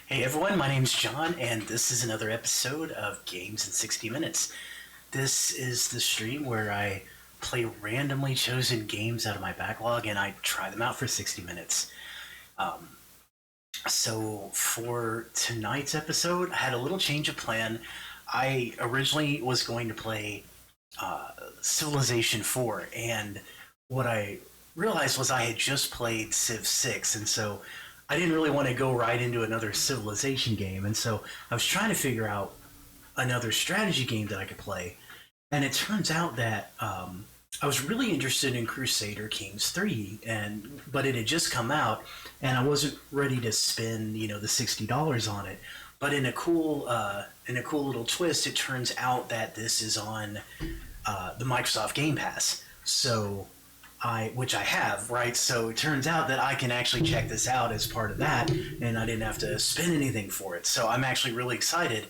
Hey everyone, my name's John, and this is another episode of Games in 60 Minutes. This is the stream where I play randomly chosen games out of my backlog and I try them out for 60 minutes. Um, so, for tonight's episode, I had a little change of plan. I originally was going to play Civilization 4, and what I realized was I had just played Civ 6, and so I didn't really want to go right into another Civilization game, and so I was trying to figure out another strategy game that I could play. And it turns out that I was really interested in Crusader Kings III, but it had just come out, and I wasn't ready to spend the $60 on it. But in a cool little twist, it turns out that this is on the Microsoft Game Pass. So which I have, right? So it turns out that I can actually check this out as part of that, and I didn't have to spend anything for it. So I'm actually really excited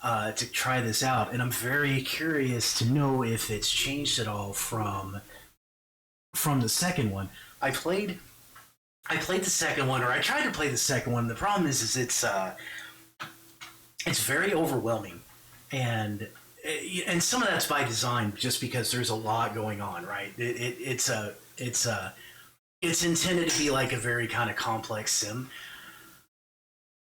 to try this out, and I'm very curious to know if it's changed at all from the second one. I played the second one, or I tried to play the second one. The problem is it's very overwhelming, and some of that's by design, just because there's a lot going on, right? It's intended to be like a very kind of complex sim.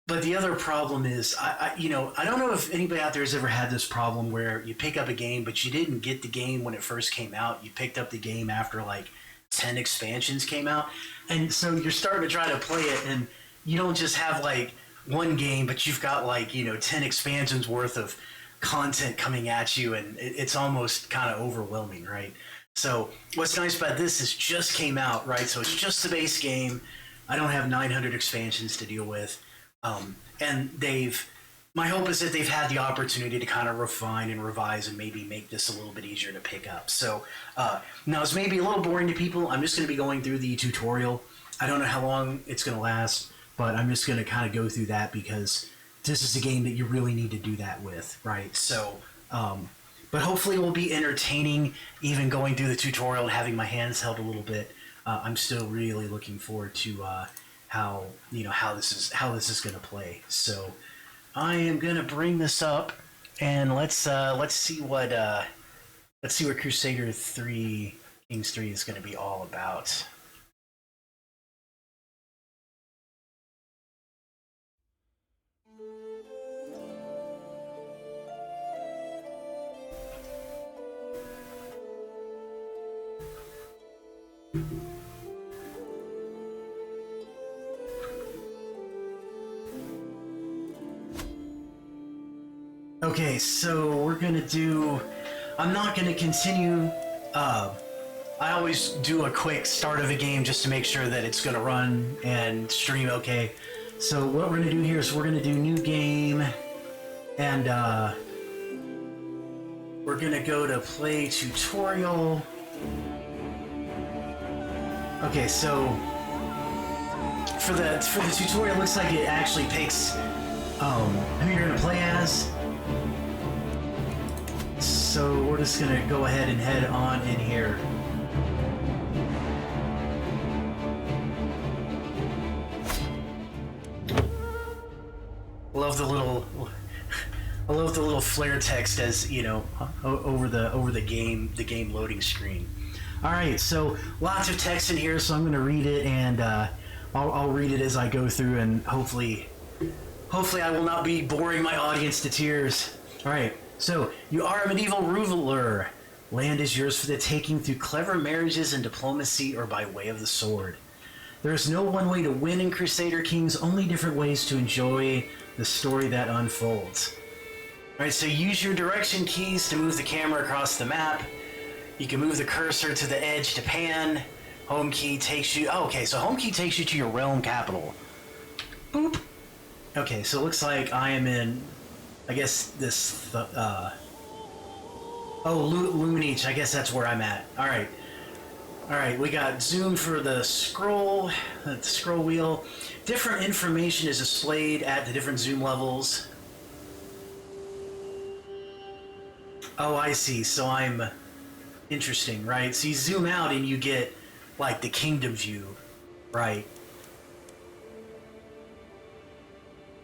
But the other problem is, I don't know if anybody out there has ever had this problem where you pick up a game, but you didn't get the game when it first came out. You picked up the game after like 10 expansions came out, and so you're starting to try to play it, and you don't just have like one game, but you've got like 10 expansions worth of content coming at you, and it's almost kind of overwhelming, right? So what's nice about this is just came out, right? So it's just the base game. I don't have 900 expansions to deal with, and my hope is that they've had the opportunity to kind of refine and revise and maybe make this a little bit easier to pick up. So now it's maybe a little boring to people. I'm just going to be going through the tutorial. I don't know how long it's going to last, but I'm just going to kind of go through that because this is a game that you really need to do that with, right? So, but hopefully it will be entertaining, even going through the tutorial and having my hands held a little bit. I'm still really looking forward to how this is going to play. So, I am going to bring this up, and let's see what Crusader 3 Kings 3 is going to be all about. Okay, so we're gonna do. I'm not gonna continue. I always do a quick start of a game just to make sure that it's gonna run and stream okay. So what we're gonna do here is we're gonna do new game, and we're gonna go to play tutorial. Okay, so for the tutorial, it looks like it actually picks who you're gonna play as. So we're just gonna go ahead and head on in here. I love the little flare text as over the game loading screen. All right, so lots of text in here, so I'm gonna read it, and I'll read it as I go through, and hopefully I will not be boring my audience to tears. All right. So, you are a medieval ruler. Land is yours for the taking through clever marriages and diplomacy or by way of the sword. There is no one way to win in Crusader Kings, only different ways to enjoy the story that unfolds. Alright, so use your direction keys to move the camera across the map. You can move the cursor to the edge to pan. Home key takes you... Oh, okay, so home key takes you to your realm capital. Boop. Okay, so it looks like I am in... I guess this, Luminich, I guess that's where I'm at. Alright, we got zoom for the scroll wheel. Different information is displayed at the different zoom levels. Oh, I see, so I'm... Interesting, right? So you zoom out and you get, like, the kingdom view, right?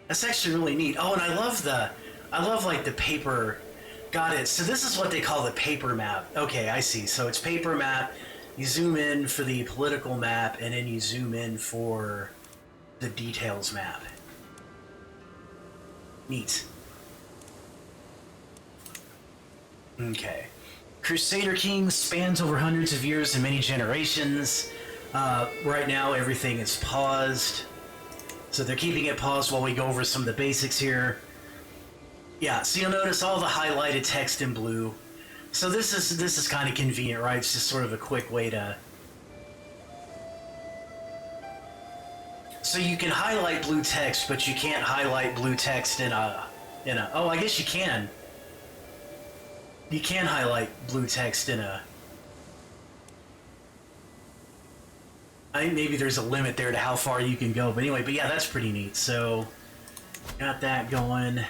That's actually really neat. Oh, and I love like the paper. Got it. So this is what they call the paper map. Okay, I see. So it's paper map. You zoom in for the political map, and then you zoom in for the details map. Neat. Okay. Crusader Kings spans over hundreds of years and many generations. Right now, everything is paused. So they're keeping it paused while we go over some of the basics here. Yeah, so you'll notice all the highlighted text in blue. So this is kind of convenient, right? It's just sort of a quick way to... So you can highlight blue text, but you can't highlight blue text in a... Oh, I guess you can. You can highlight blue text in a... I think maybe there's a limit there to how far you can go. But anyway, but yeah, that's pretty neat. So, got that going.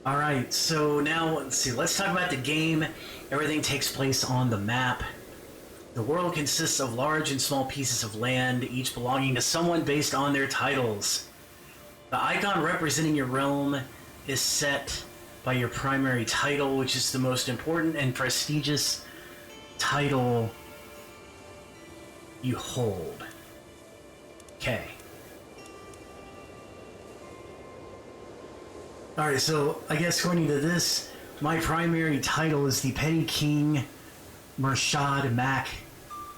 Alright, so now, let's see, let's talk about the game. Everything takes place on the map. The world consists of large and small pieces of land, each belonging to someone based on their titles. The icon representing your realm is set by your primary title, which is the most important and prestigious title you hold. Okay. Alright, so I guess according to this, my primary title is the Petty King Murshad Mac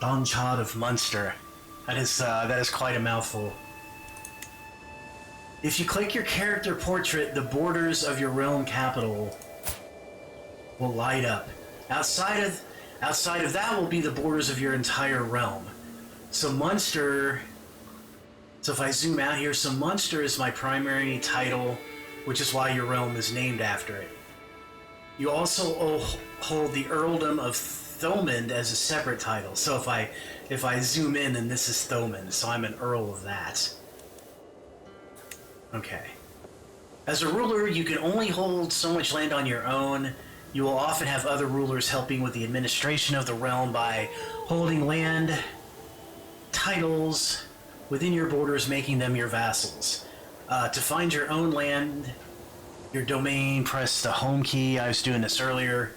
Donchad of Munster. That is quite a mouthful. If you click your character portrait, the borders of your realm capital will light up. Outside of that will be the borders of your entire realm. So Munster, so if I zoom out here, so Munster is my primary title, which is why your realm is named after it. You also hold the Earldom of Thomond as a separate title. So if I zoom in, then this is Thomond, so I'm an Earl of that. Okay. As a ruler, you can only hold so much land on your own. You will often have other rulers helping with the administration of the realm by holding land titles within your borders, making them your vassals. To find your own land, your domain, press the home key. I was doing this earlier.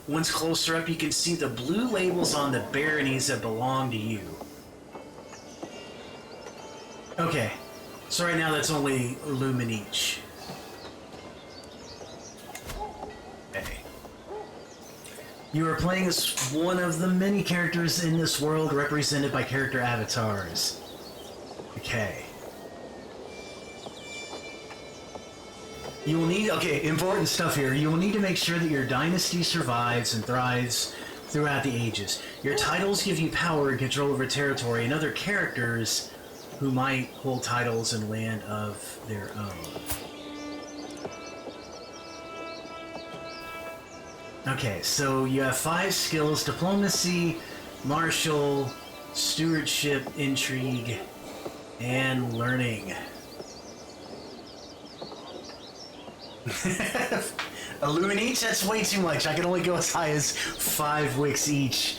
Once closer up, you can see the blue labels on the baronies that belong to you. Okay, so right now that's only lumen each. Okay. You are playing as one of the many characters in this world represented by character avatars. Okay. You will need, okay, important stuff here. You will need to make sure that your dynasty survives and thrives throughout the ages. Your titles give you power and control over territory and other characters who might hold titles and land of their own. Okay, so you have 5 skills: diplomacy, martial, stewardship, intrigue, and learning. A lumen each? That's way too much. I can only go as high as 5 wicks each.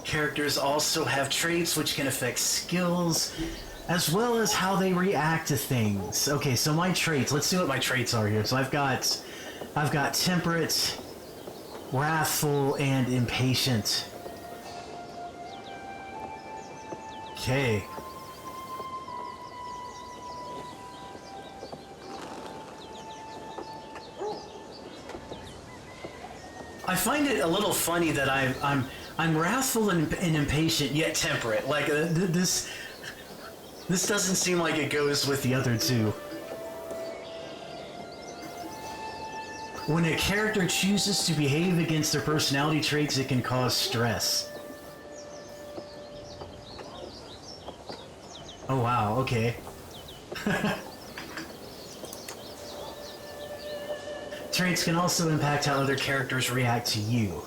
Characters also have traits which can affect skills, as well as how they react to things. Okay, so my traits. Let's see what my traits are here. So I've got temperate, wrathful, and impatient. Okay. I find it a little funny that I'm wrathful and impatient yet temperate. Like this doesn't seem like it goes with the other two. When a character chooses to behave against their personality traits, it can cause stress. Oh wow, okay. Traits can also impact how other characters react to you.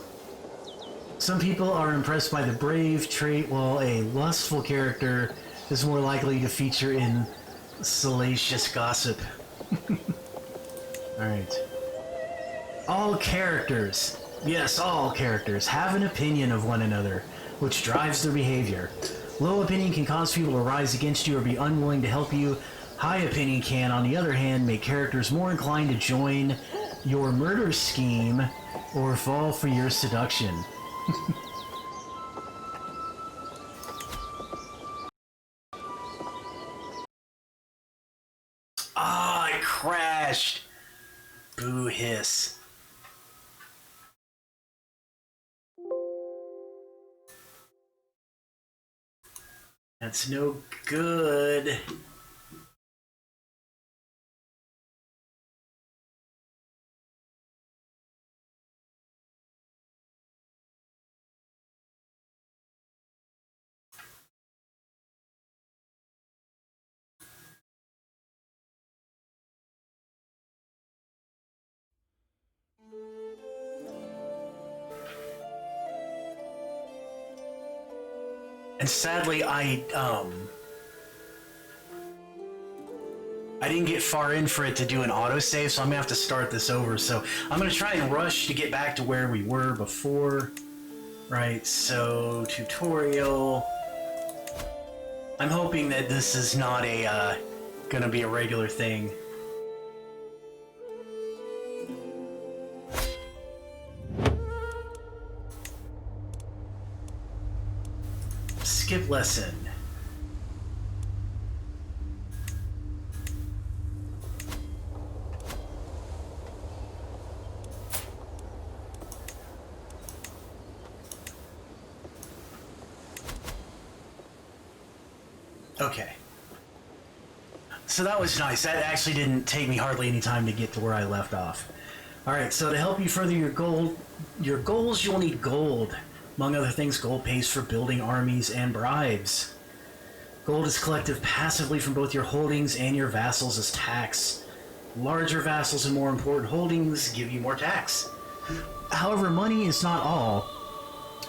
Some people are impressed by the brave trait, while a lustful character is more likely to feature in salacious gossip. Alright. All characters, yes, all characters, have an opinion of one another. which drives their behavior. Low opinion can cause people to rise against you or be unwilling to help you. High opinion can, on the other hand, make characters more inclined to join your murder scheme or fall for your seduction. Ah, I crashed! Boo hiss. That's no good. And sadly, I didn't get far in for it to do an autosave, so I'm gonna have to start this over. So I'm gonna try and rush to get back to where we were before. Right, so tutorial. I'm hoping that this is not a, gonna be a regular thing. Skip lesson. Okay. So that was nice. That actually didn't take me hardly any time to get to where I left off. Alright, so to help you further your goals, you'll need gold. Among other things, gold pays for building armies and bribes. Gold is collected passively from both your holdings and your vassals as tax. Larger vassals and more important holdings give you more tax. However, money is not all.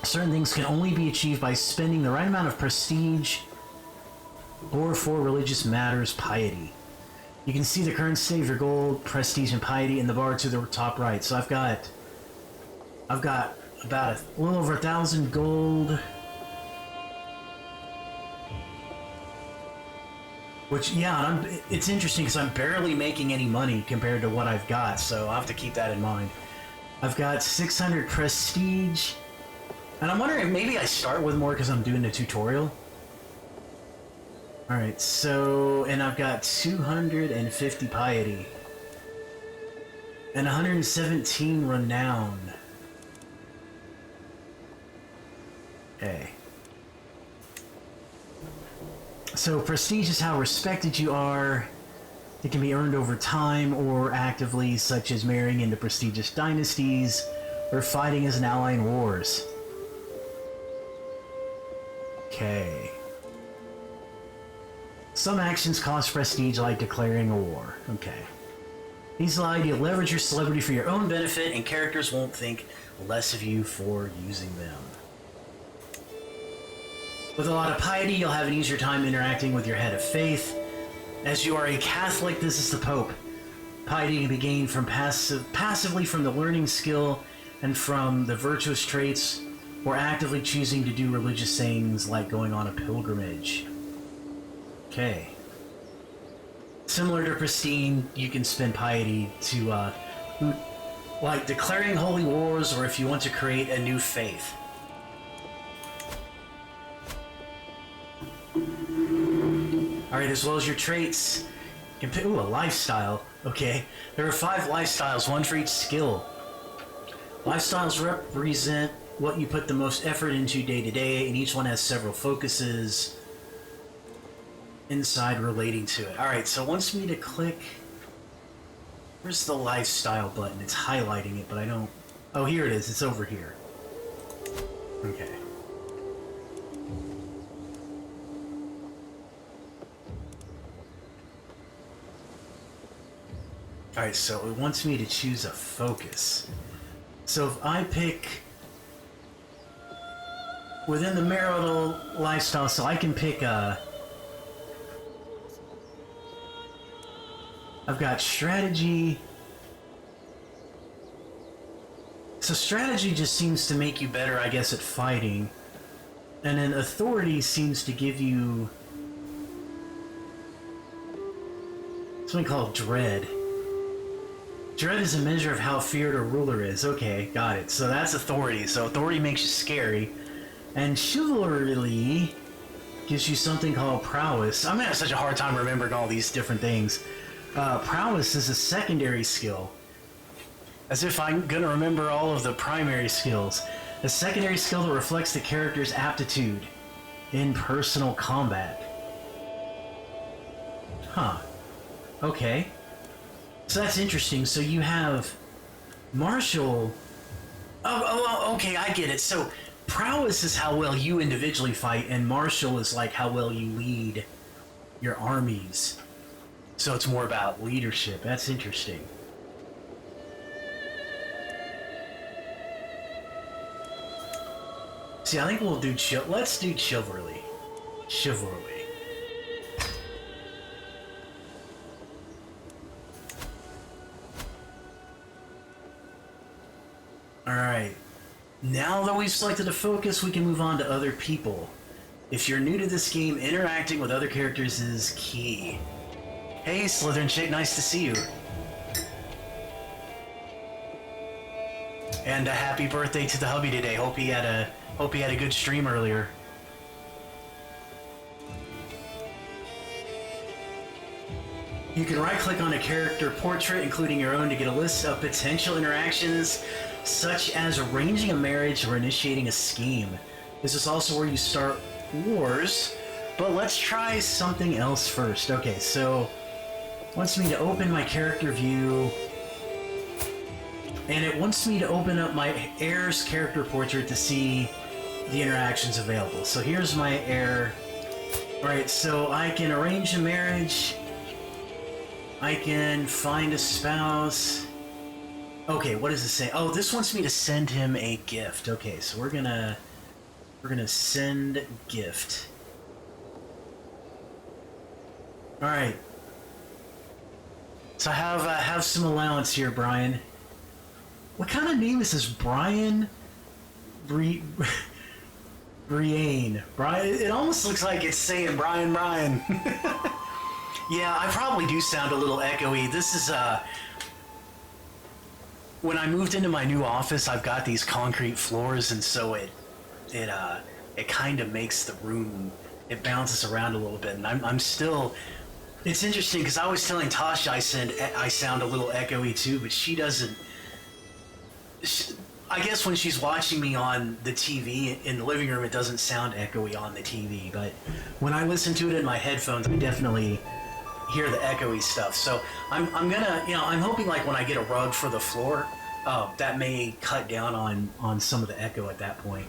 Certain things can only be achieved by spending the right amount of prestige or, for religious matters, piety. You can see the current state of your gold, prestige, and piety in the bar to the top right. So I've got about a little over 1,000 gold. Which, yeah, it's interesting because I'm barely making any money compared to what I've got, so I'll have to keep that in mind. I've got 600 prestige, and I'm wondering if maybe I start with more because I'm doing the tutorial. Alright, so, and I've got 250 piety, and 117 renown. Okay. So prestige is how respected you are. It can be earned over time or actively, such as marrying into prestigious dynasties or fighting as an ally in wars. Okay. Some actions cost prestige, like declaring a war. Okay. These allow you to leverage your celebrity for your own benefit, and characters won't think less of you for using them. With a lot of piety, you'll have an easier time interacting with your head of faith. As you are a Catholic, this is the Pope. Piety can be gained from passively from the learning skill and from the virtuous traits, or actively choosing to do religious things like going on a pilgrimage. Okay. Similar to Pristine, you can spend piety to, like declaring holy wars, or if you want to create a new faith. Alright, as well as your traits. You can pick, ooh, a lifestyle. Okay. There are 5 lifestyles, one for each skill. Lifestyles represent what you put the most effort into day to day, and each one has several focuses inside relating to it. Alright, so it wants me to click... Where's the lifestyle button? It's highlighting it, but I don't... Oh, here it is. It's over here. Okay. Alright, so it wants me to choose a focus. So if I pick within the marital lifestyle, so I can pick a... I've got strategy. So strategy just seems to make you better, I guess, at fighting. And then authority seems to give you something called dread. Dread is a measure of how feared a ruler is. Okay, got it. So that's authority. So authority makes you scary. And chivalry gives you something called prowess. I'm gonna have such a hard time remembering all these different things. Prowess is a secondary skill. As if I'm gonna remember all of the primary skills. A secondary skill that reflects the character's aptitude in personal combat. Huh. Okay. So that's interesting. So you have martial. Oh, okay, I get it. So prowess is how well you individually fight, and martial is like how well you lead your armies. So it's more about leadership. That's interesting. See, I think we'll do let's do chivalry. Chivalry. Alright. Now that we've selected a focus, we can move on to other people. If you're new to this game, interacting with other characters is key. Hey, Slytherin chick, nice to see you. And a happy birthday to the hubby today. Hope he had a good stream earlier. You can right-click on a character portrait, including your own, to get a list of potential interactions, such as arranging a marriage or initiating a scheme. This is also where you start wars, but let's try something else first. Okay, so it wants me to open my character view, and it wants me to open up my heir's character portrait to see the interactions available. So here's my heir. Alright, so I can arrange a marriage. I can find a spouse. Okay, what does it say? Oh, this wants me to send him a gift. Okay, so we're gonna send gift. All right. So I have some allowance here, Brian. What kind of name is this, Brian? Brian. Brian. It almost looks like it's saying Brian. Yeah, I probably do sound a little echoey. This is, when I moved into my new office, I've got these concrete floors, and so it kind of makes the room, it bounces around a little bit, and I'm still, it's interesting, because I was telling Tasha I sound a little echoey too, but she doesn't, I guess when she's watching me on the TV in the living room, it doesn't sound echoey on the TV, but when I listen to it in my headphones, I definitely hear the echoey stuff. So I'm gonna, I'm hoping like when I get a rug for the floor, that may cut down on some of the echo at that point.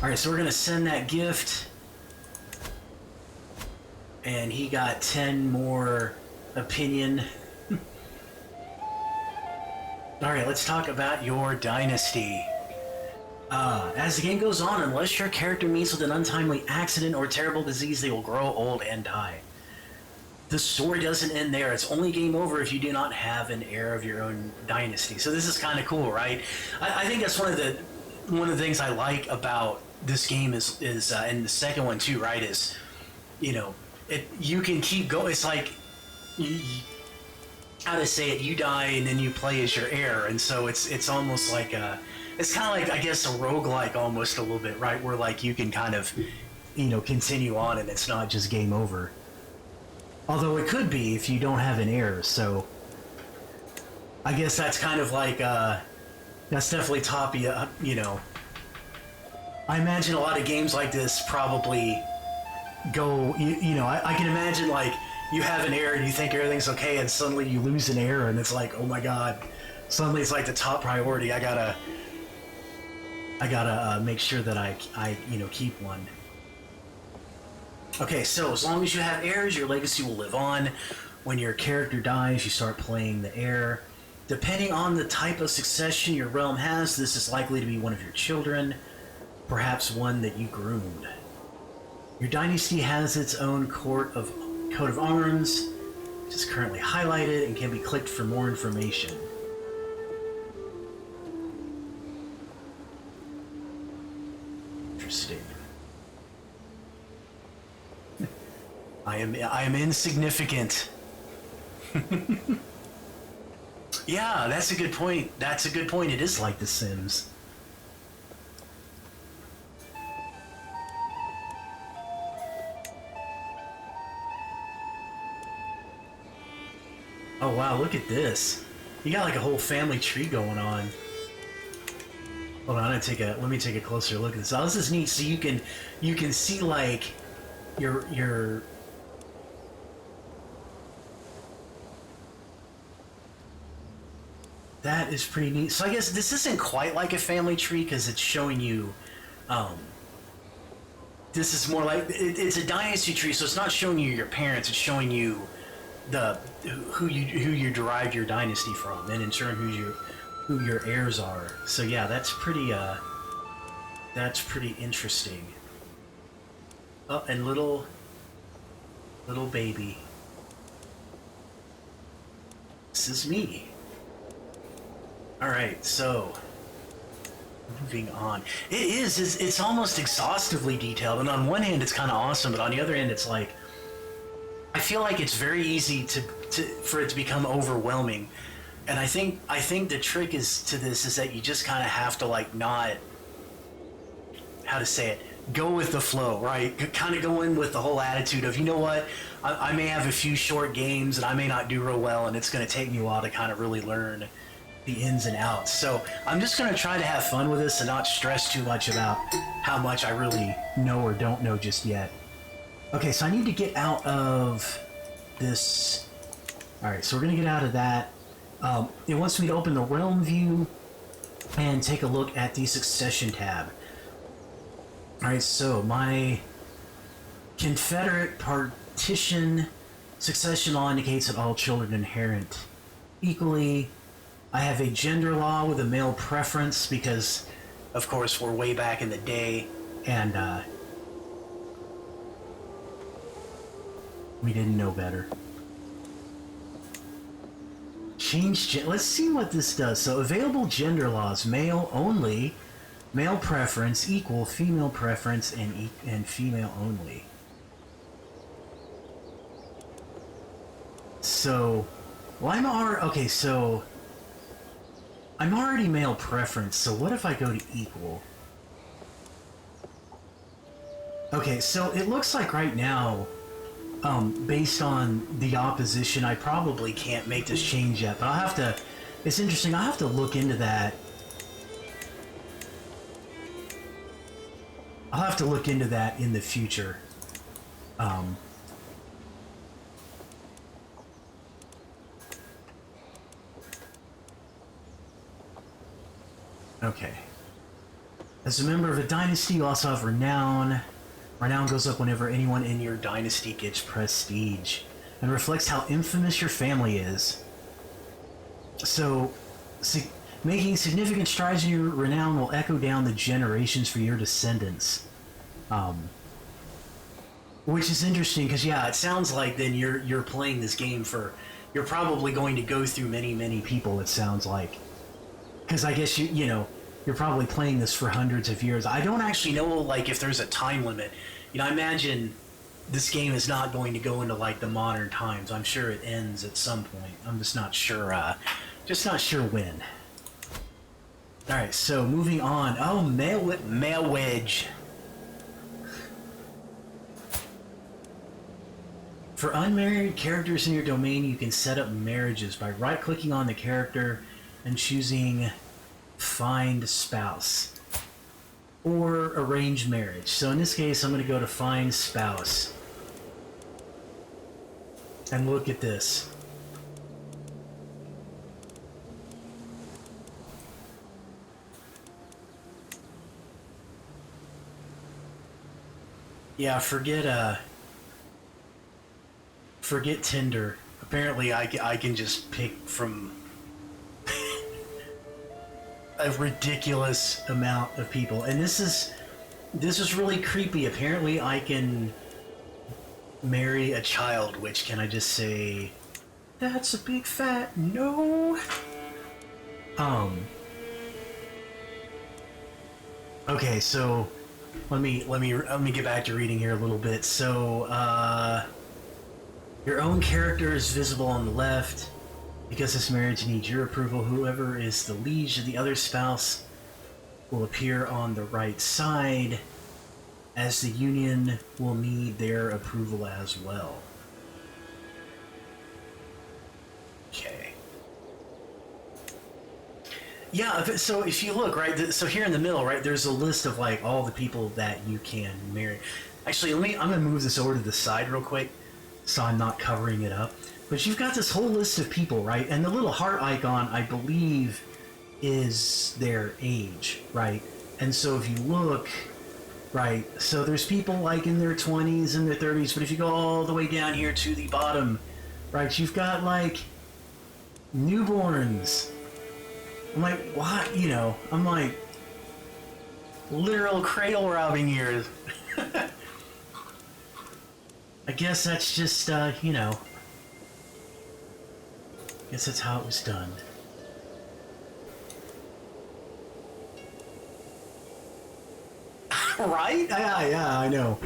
All right, so we're gonna send that gift, and he got 10 more opinion. All right, let's talk about your dynasty. As the game goes on, unless your character meets with an untimely accident or terrible disease, they will grow old and die. The story doesn't end there. It's only game over if you do not have an heir of your own dynasty. So this is kind of cool, right? I think that's one of the things I like about this game is and the second one too, right? Is you can keep going. It's like how to say it? You die and then you play as your heir, and so it's almost like it's kind of like, I guess, a roguelike almost a little bit, right? Where like you can kind of, continue on and it's not just game over. Although it could be if you don't have an heir, so I guess that's kind of like, that's definitely top, I imagine a lot of games like this probably go, I can imagine like you have an heir and you think everything's okay and suddenly you lose an heir and it's like, oh my god, suddenly it's like the top priority. I gotta make sure that I keep one. Okay, so as long as you have heirs, your legacy will live on. When your character dies, you start playing the heir. Depending on the type of succession your realm has, this is likely to be one of your children, perhaps one that you groomed. Your dynasty has its own coat of arms, which is currently highlighted and can be clicked for more information. interesting. I am insignificant. Yeah, that's a good point. That's a good point. It is like The Sims. Oh wow, look at this. You got like a whole family tree going on. Hold on, let me take a closer look at this. Oh, this is neat. So you can see like your that is pretty neat. So I guess this isn't quite like a family tree because it's showing you this is more like it's a dynasty tree, so it's not showing you your parents, it's showing you who you derived your dynasty from, and in turn who your heirs are. So yeah, that's pretty interesting. Oh, and little baby. This is me. All right, so moving on. It's almost exhaustively detailed, and on one hand it's kind of awesome, but on the other hand it's like I feel like it's very easy for it to become overwhelming. And I think the trick to this is that you just kind of have to like not, how to say it, go with the flow, right? Kind of go in with the whole attitude of, you know what, I may have a few short games and I may not do real well, and it's going to take me a while to kind of really learn the ins and outs. So I'm just going to try to have fun with this and not stress too much about how much I really know or don't know just yet. Okay, so I need to get out of this. All right, so we're going to get out of that. It wants me to open the realm view and take a look at the succession tab. All right, so my Confederate partition succession law indicates that all children inherit equally. I have a gender law with a male preference because, of course, we're way back in the day, and we didn't know better. Let's see what this does. So available gender laws: male only, male preference, equal, female preference, and female only. So, well, I'm already male preference, so what if I go to equal? Okay, so it looks like right now, based on the opposition, I probably can't make this change yet, but I'll have to, it's interesting, I'll have to look into that. I'll have to look into that in the future. Okay. As a member of a dynasty, you also have renown. Renown goes up whenever anyone in your dynasty gets prestige, and reflects how infamous your family is. So, making significant strides in your renown will echo down the generations for your descendants. Which is interesting, because yeah, it sounds like then you're playing this game for, you're probably going to go through many people, it sounds like. Because I guess you're probably playing this for hundreds of years. I don't actually know like if there's a time limit. I imagine this game is not going to go into like the modern times. I'm sure it ends at some point. I'm just not sure when. All right, so moving on. Oh, marriage. For unmarried characters in your domain, you can set up marriages by right-clicking on the character and choosing Find Spouse or Arranged Marriage. So in this case, I'm going to go to Find Spouse. And look at this. Yeah, forget Tinder. Apparently I can just pick from a ridiculous amount of people, and this is really creepy. Apparently I can marry a child, which, can I just say, that's a big fat no. Okay, so Let me get back to reading here a little bit. So, your own character is visible on the left. Because this marriage needs your approval, whoever is the liege of the other spouse will appear on the right side, as the union will need their approval as well. Okay. Yeah, so if you look, right, so here in the middle, right, there's a list of, like, all the people that you can marry. Actually, I'm going to move this over to the side real quick, so I'm not covering it up. But you've got this whole list of people, right? And the little heart icon, I believe, is their age, right? And so if you look, right, so there's people like in their 20s and their 30s, but if you go all the way down here to the bottom, right, you've got, like, newborns. I'm like, what? You know, I'm like, literal cradle robbing years. I guess that's just, you know, I guess that's how it was done. Right? Yeah, I know.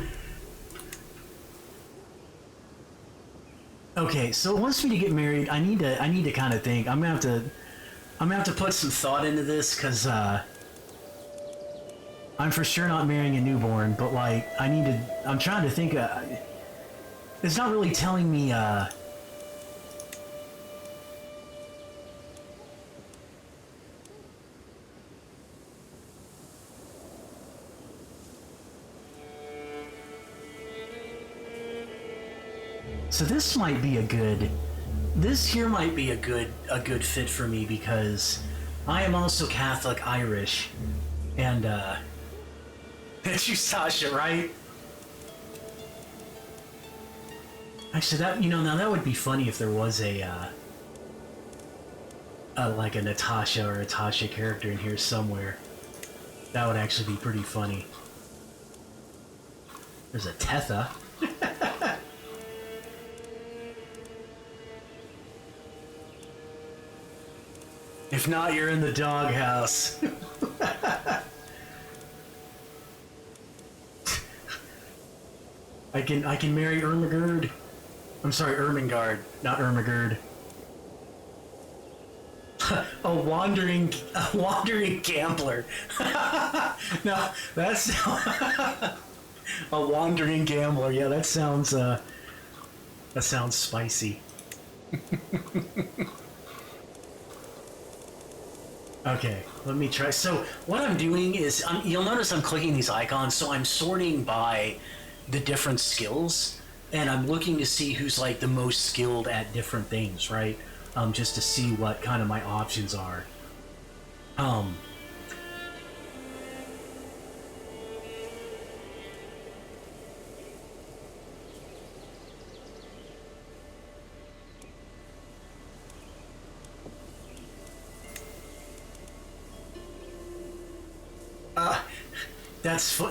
Okay, so it wants me to get married. I need to kind of think. I'm gonna have to put some thought into this, because I'm for sure not marrying a newborn, but, like, I'm trying to think. It's not really telling me. So this might be this here might be a good fit for me, because I am also Catholic Irish, and it's you, Sasha, right? Actually, that, you know, now that would be funny if there was a like a Natasha or a Tasha character in here somewhere. That would actually be pretty funny. There's a Tetha. If not, you're in the doghouse. I can marry Ermagerd. I'm sorry, Ermengarde, not Ermagerd. a wandering gambler. No, that's a wandering gambler. Yeah, that sounds spicy. Okay, let me try. So what I'm doing is, you'll notice I'm clicking these icons, so I'm sorting by the different skills, and I'm looking to see who's, like, the most skilled at different things, right? Just to see what kind of my options are.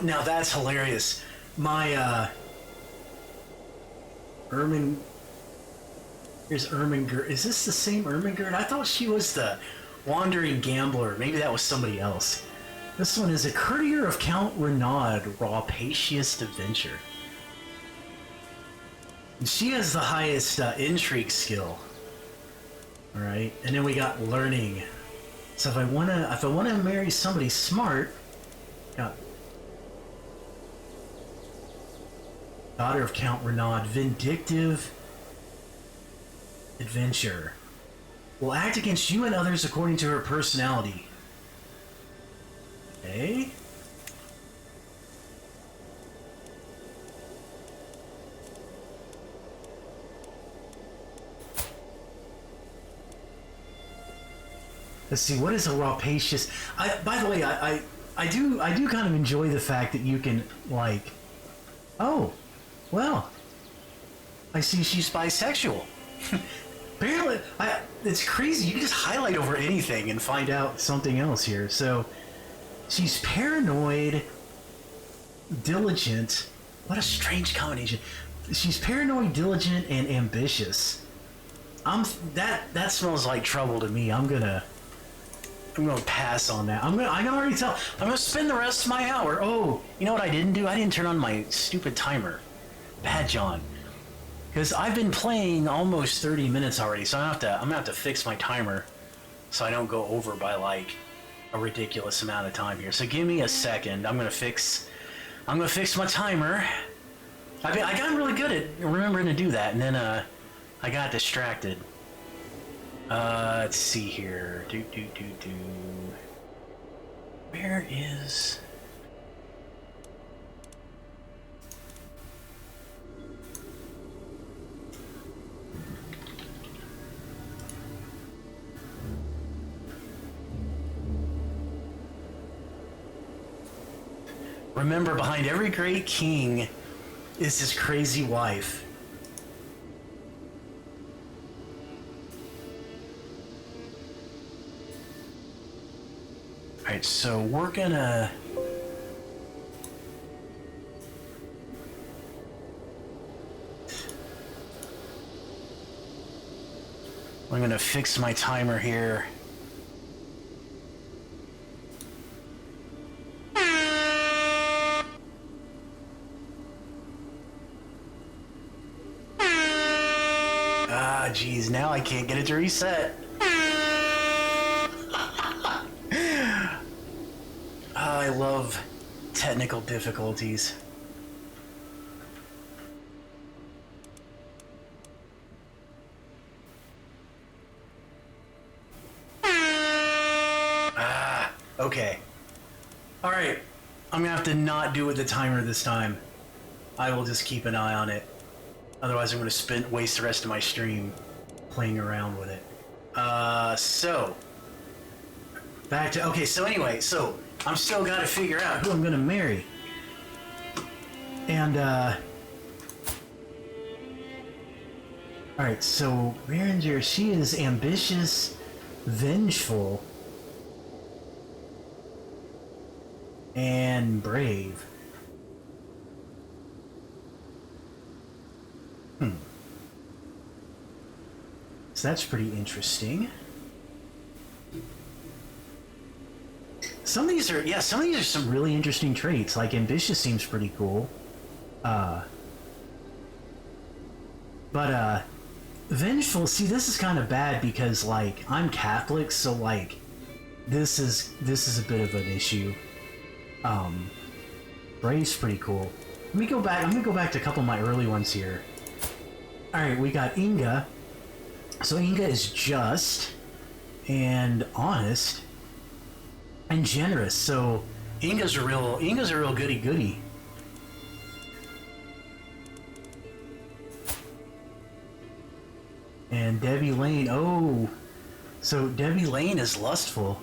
Now that's hilarious. My, here's Ermengerd. Is this the same Ermengerd? I thought she was the wandering gambler. Maybe that was somebody else. This one is a courtier of Count Renaud, rapacious adventure. And she has the highest intrigue skill. All right, and then we got learning. So if I wanna marry somebody smart, got daughter of Count Renaud, vindictive adventure. Will act against you and others according to her personality. Okay. Let's see, what is a rapacious? By the way, I do kind of enjoy the fact that you can, like, oh, well, I see she's bisexual. Apparently, it's crazy. You can just highlight over anything and find out something else here. So, she's paranoid, diligent. What a strange combination. She's paranoid, diligent, and ambitious. That smells like trouble to me. I'm gonna I'm gonna pass on that. I can already tell. I'm gonna spend the rest of my hour. Oh, you know what I didn't do? I didn't turn on my stupid timer. Bad John. Because I've been playing almost 30 minutes already, so I'm gonna have to fix my timer so I don't go over by like a ridiculous amount of time here. So give me a second. I'm gonna fix my timer. I got really good at remembering to do that, and then I got distracted. Let's see here. Where is... Remember, behind every great king is his crazy wife. Alright, so we're gonna... I'm gonna fix my timer here. Ah, geez, now I can't get it to reset. I love technical difficulties. Ah, okay. Alright, I'm gonna have to not do it with the timer this time. I will just keep an eye on it. Otherwise I'm gonna waste the rest of my stream playing around with it. So... Back to... Okay, so anyway, so... I'm still gotta figure out who I'm gonna marry. And, Alright, so Berenger, she is ambitious, vengeful, and brave. So that's pretty interesting. Some of these are some really interesting traits. Like ambitious seems pretty cool. But vengeful, see, this is kind of bad because like I'm Catholic, so like this is a bit of an issue. Brave's pretty cool. Let me go back. I'm gonna go back to a couple of my early ones here. All right, we got Inga. So Inga is just and honest and generous. So Inga's a real goody-goody. And Debbie Lane, oh, so Debbie Lane is lustful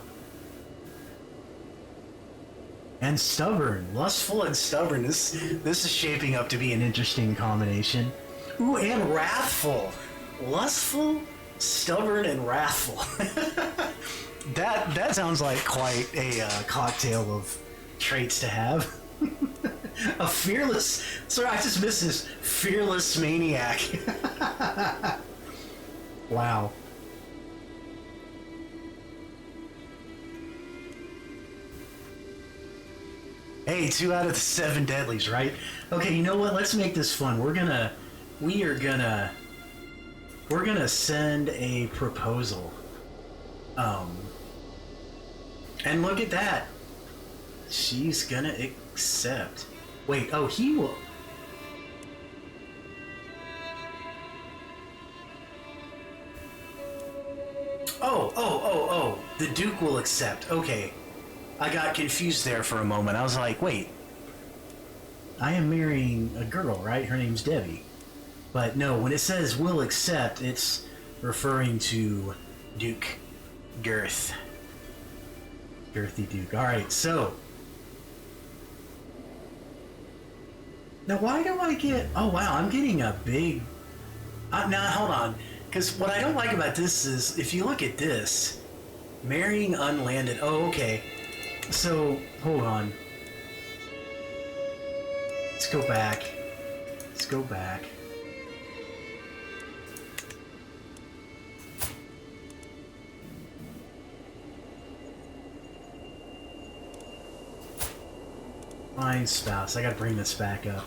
and stubborn. Lustful and stubborn. This is shaping up to be an interesting combination. Ooh, and wrathful. Lustful, stubborn, and wrathful. That sounds like quite a cocktail of traits to have. A fearless... Sorry, I just missed this. Fearless maniac. Wow. Hey, 2 out of the 7 deadlies, right? Okay, you know what? Let's make this fun. We're gonna send a proposal. And look at that. She's gonna accept. Wait, oh, he will. Oh, the Duke will accept. Okay. I got confused there for a moment. I was like, wait. I am marrying a girl, right? Her name's Debbie. But no, when it says will accept, it's referring to Duke Girth. Girthy Duke. Alright, so. Now, why do I get... Oh, wow, I'm getting a big... now, hold on. Because what I don't like about this is, if you look at this, marrying unlanded... Oh, okay. So, hold on. Let's go back. Let's go back. Fine spouse. I gotta bring this back up.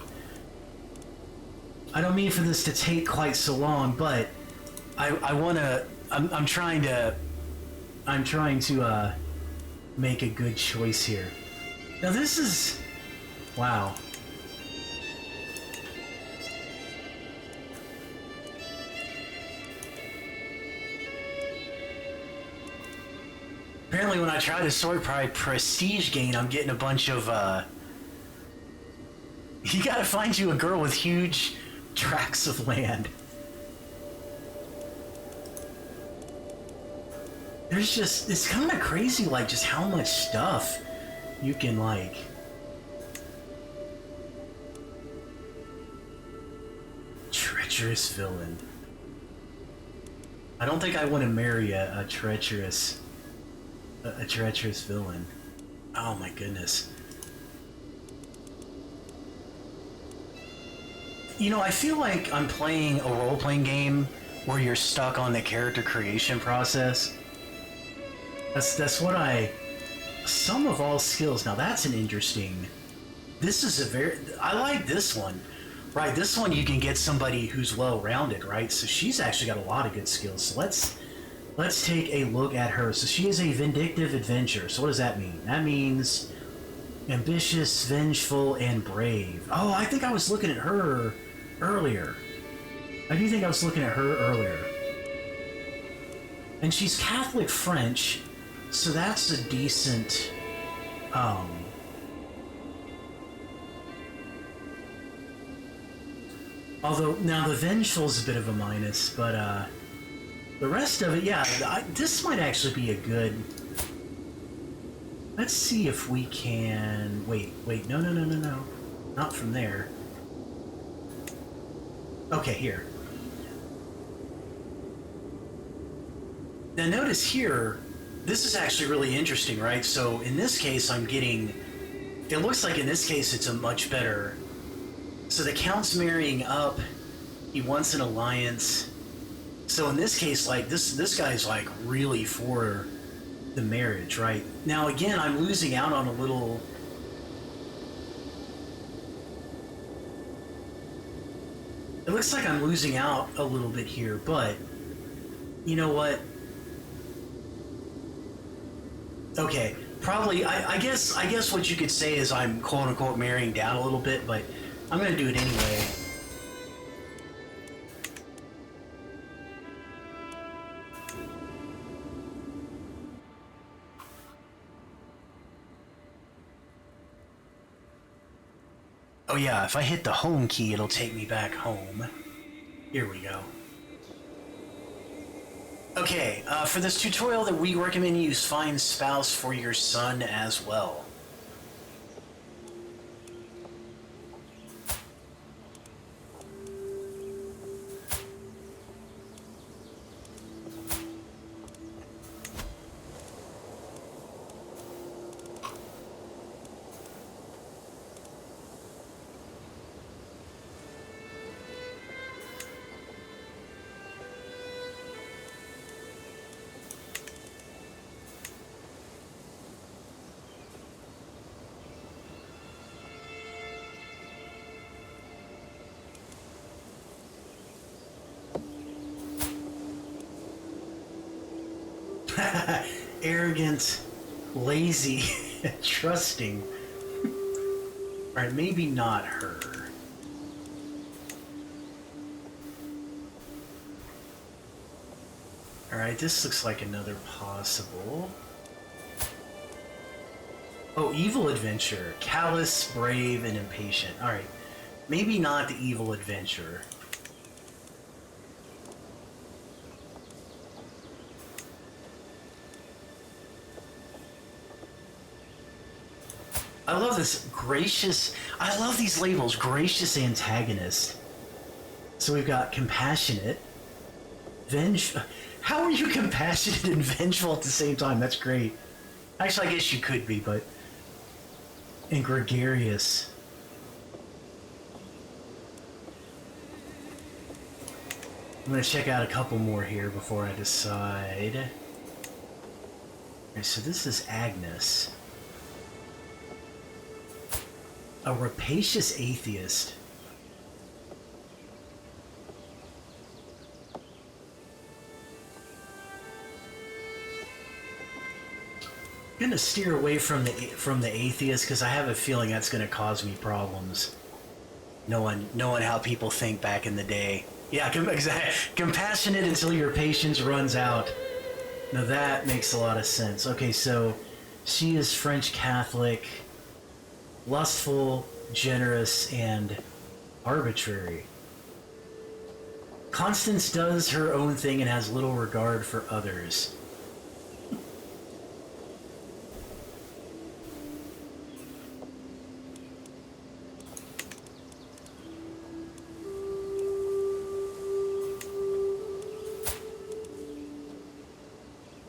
I don't mean for this to take quite so long, but I wanna... I'm trying to make a good choice here. Now this is... Wow. Apparently when I try to sort by prestige gain, I'm getting a bunch of, You gotta find you a girl with huge tracts of land. There's just... It's kind of crazy, like, just how much stuff you can, like... Treacherous villain. I don't think I want to marry a treacherous villain. Oh my goodness. You know, I feel like I'm playing a role-playing game where you're stuck on the character creation process. That's what I... Sum of all skills. Now that's an interesting... This is a very... I like this one. Right, this one you can get somebody who's well-rounded, right? So she's actually got a lot of good skills. So let's take a look at her. So she is a vindictive adventurer. So what does that mean? That means ambitious, vengeful, and brave. Oh, I think I was looking at her earlier. I do think I was looking at her earlier. And she's Catholic French, so that's a decent... Although, now the vengeful's a bit of a minus, but, the rest of it, yeah, this might actually be a good... Let's see if we can... Wait, no. Not from there. Okay, here. Now notice here, this is actually really interesting, right? So in this case, I'm getting... It looks like in this case, it's a much better... So the Count's marrying up. He wants an alliance. So in this case, like, this guy's, like, really for the marriage, right? Now, again, I'm losing out on a little... It looks like I'm losing out a little bit here, but... You know what? Okay, probably, I guess what you could say is I'm quote-unquote marrying down a little bit, but I'm gonna do it anyway. Oh yeah, if I hit the home key, it'll take me back home. Here we go. Okay, for this tutorial that we recommend you use find spouse for your son as well. Arrogant, lazy, trusting. Alright, maybe not her. Alright, this looks like another possible. Oh, evil adventurer. Callous, brave, and impatient. Alright, maybe not the evil adventurer. I love this gracious... I love these labels. Gracious antagonist. So we've got compassionate. How are you compassionate and vengeful at the same time? That's great. Actually, I guess you could be, but... And gregarious. I'm gonna check out a couple more here before I decide. Alright, so this is Agnes. A rapacious atheist. I'm gonna steer away from the atheist because I have a feeling that's gonna cause me problems. Knowing how people think back in the day. Yeah, compassionate until your patience runs out. Now that makes a lot of sense. Okay, so she is French Catholic, lustful, generous, and arbitrary. Constance does her own thing and has little regard for others.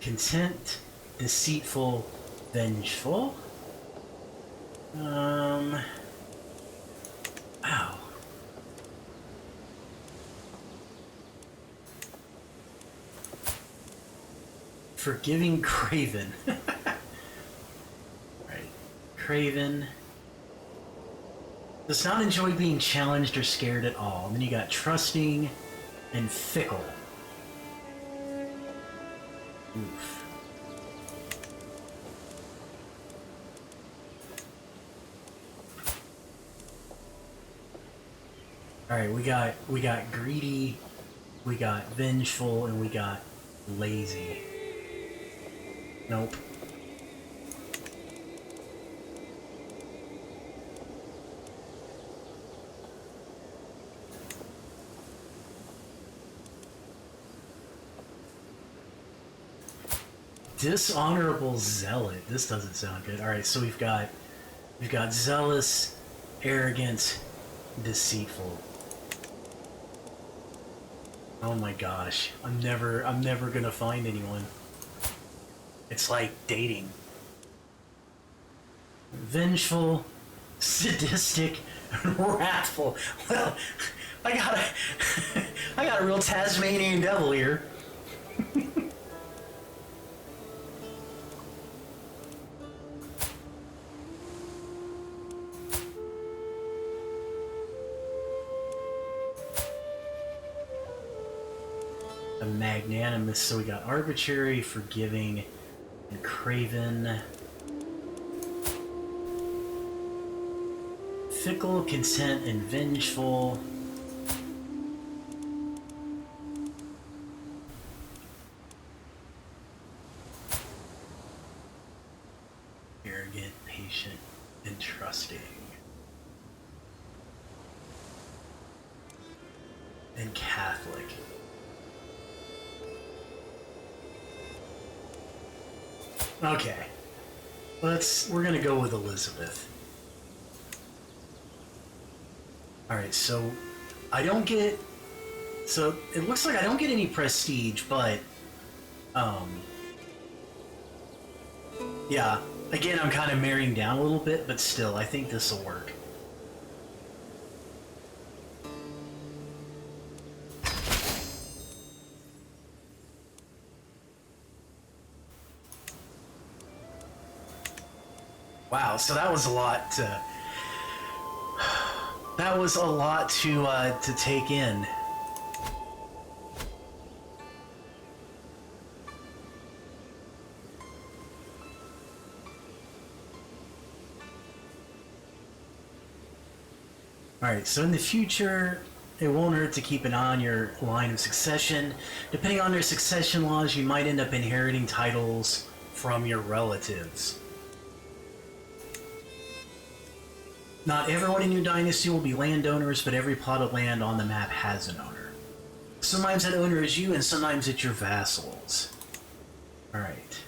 Content, deceitful, vengeful. Wow. Forgiving, craven. Right. Craven. Does not enjoy being challenged or scared at all. And then you got trusting and fickle. Oof. All right, we got greedy, we got vengeful, and we got lazy. Nope. Dishonorable zealot. This doesn't sound good. All right, so we've got zealous, arrogant, deceitful. Oh my gosh, I'm never gonna find anyone. It's like dating. Vengeful, sadistic, wrathful. Well, I got a real Tasmanian devil here. A magnanimous, so we got arbitrary, forgiving, and craven. Fickle, content, and vengeful. Arrogant, patient, and trusting. And Catholic. Okay. We're gonna go with Elizabeth. Alright, so I don't get, so it looks like I don't get any prestige, but yeah, again, I'm kind of marrying down a little bit, but still, I think this will work. Wow, so that was a lot to take in. Alright, so in the future, it won't hurt to keep an eye on your line of succession. Depending on their succession laws, you might end up inheriting titles from your relatives. Not everyone in your dynasty will be landowners, but every plot of land on the map has an owner. Sometimes that owner is you, and sometimes it's your vassals. Alright.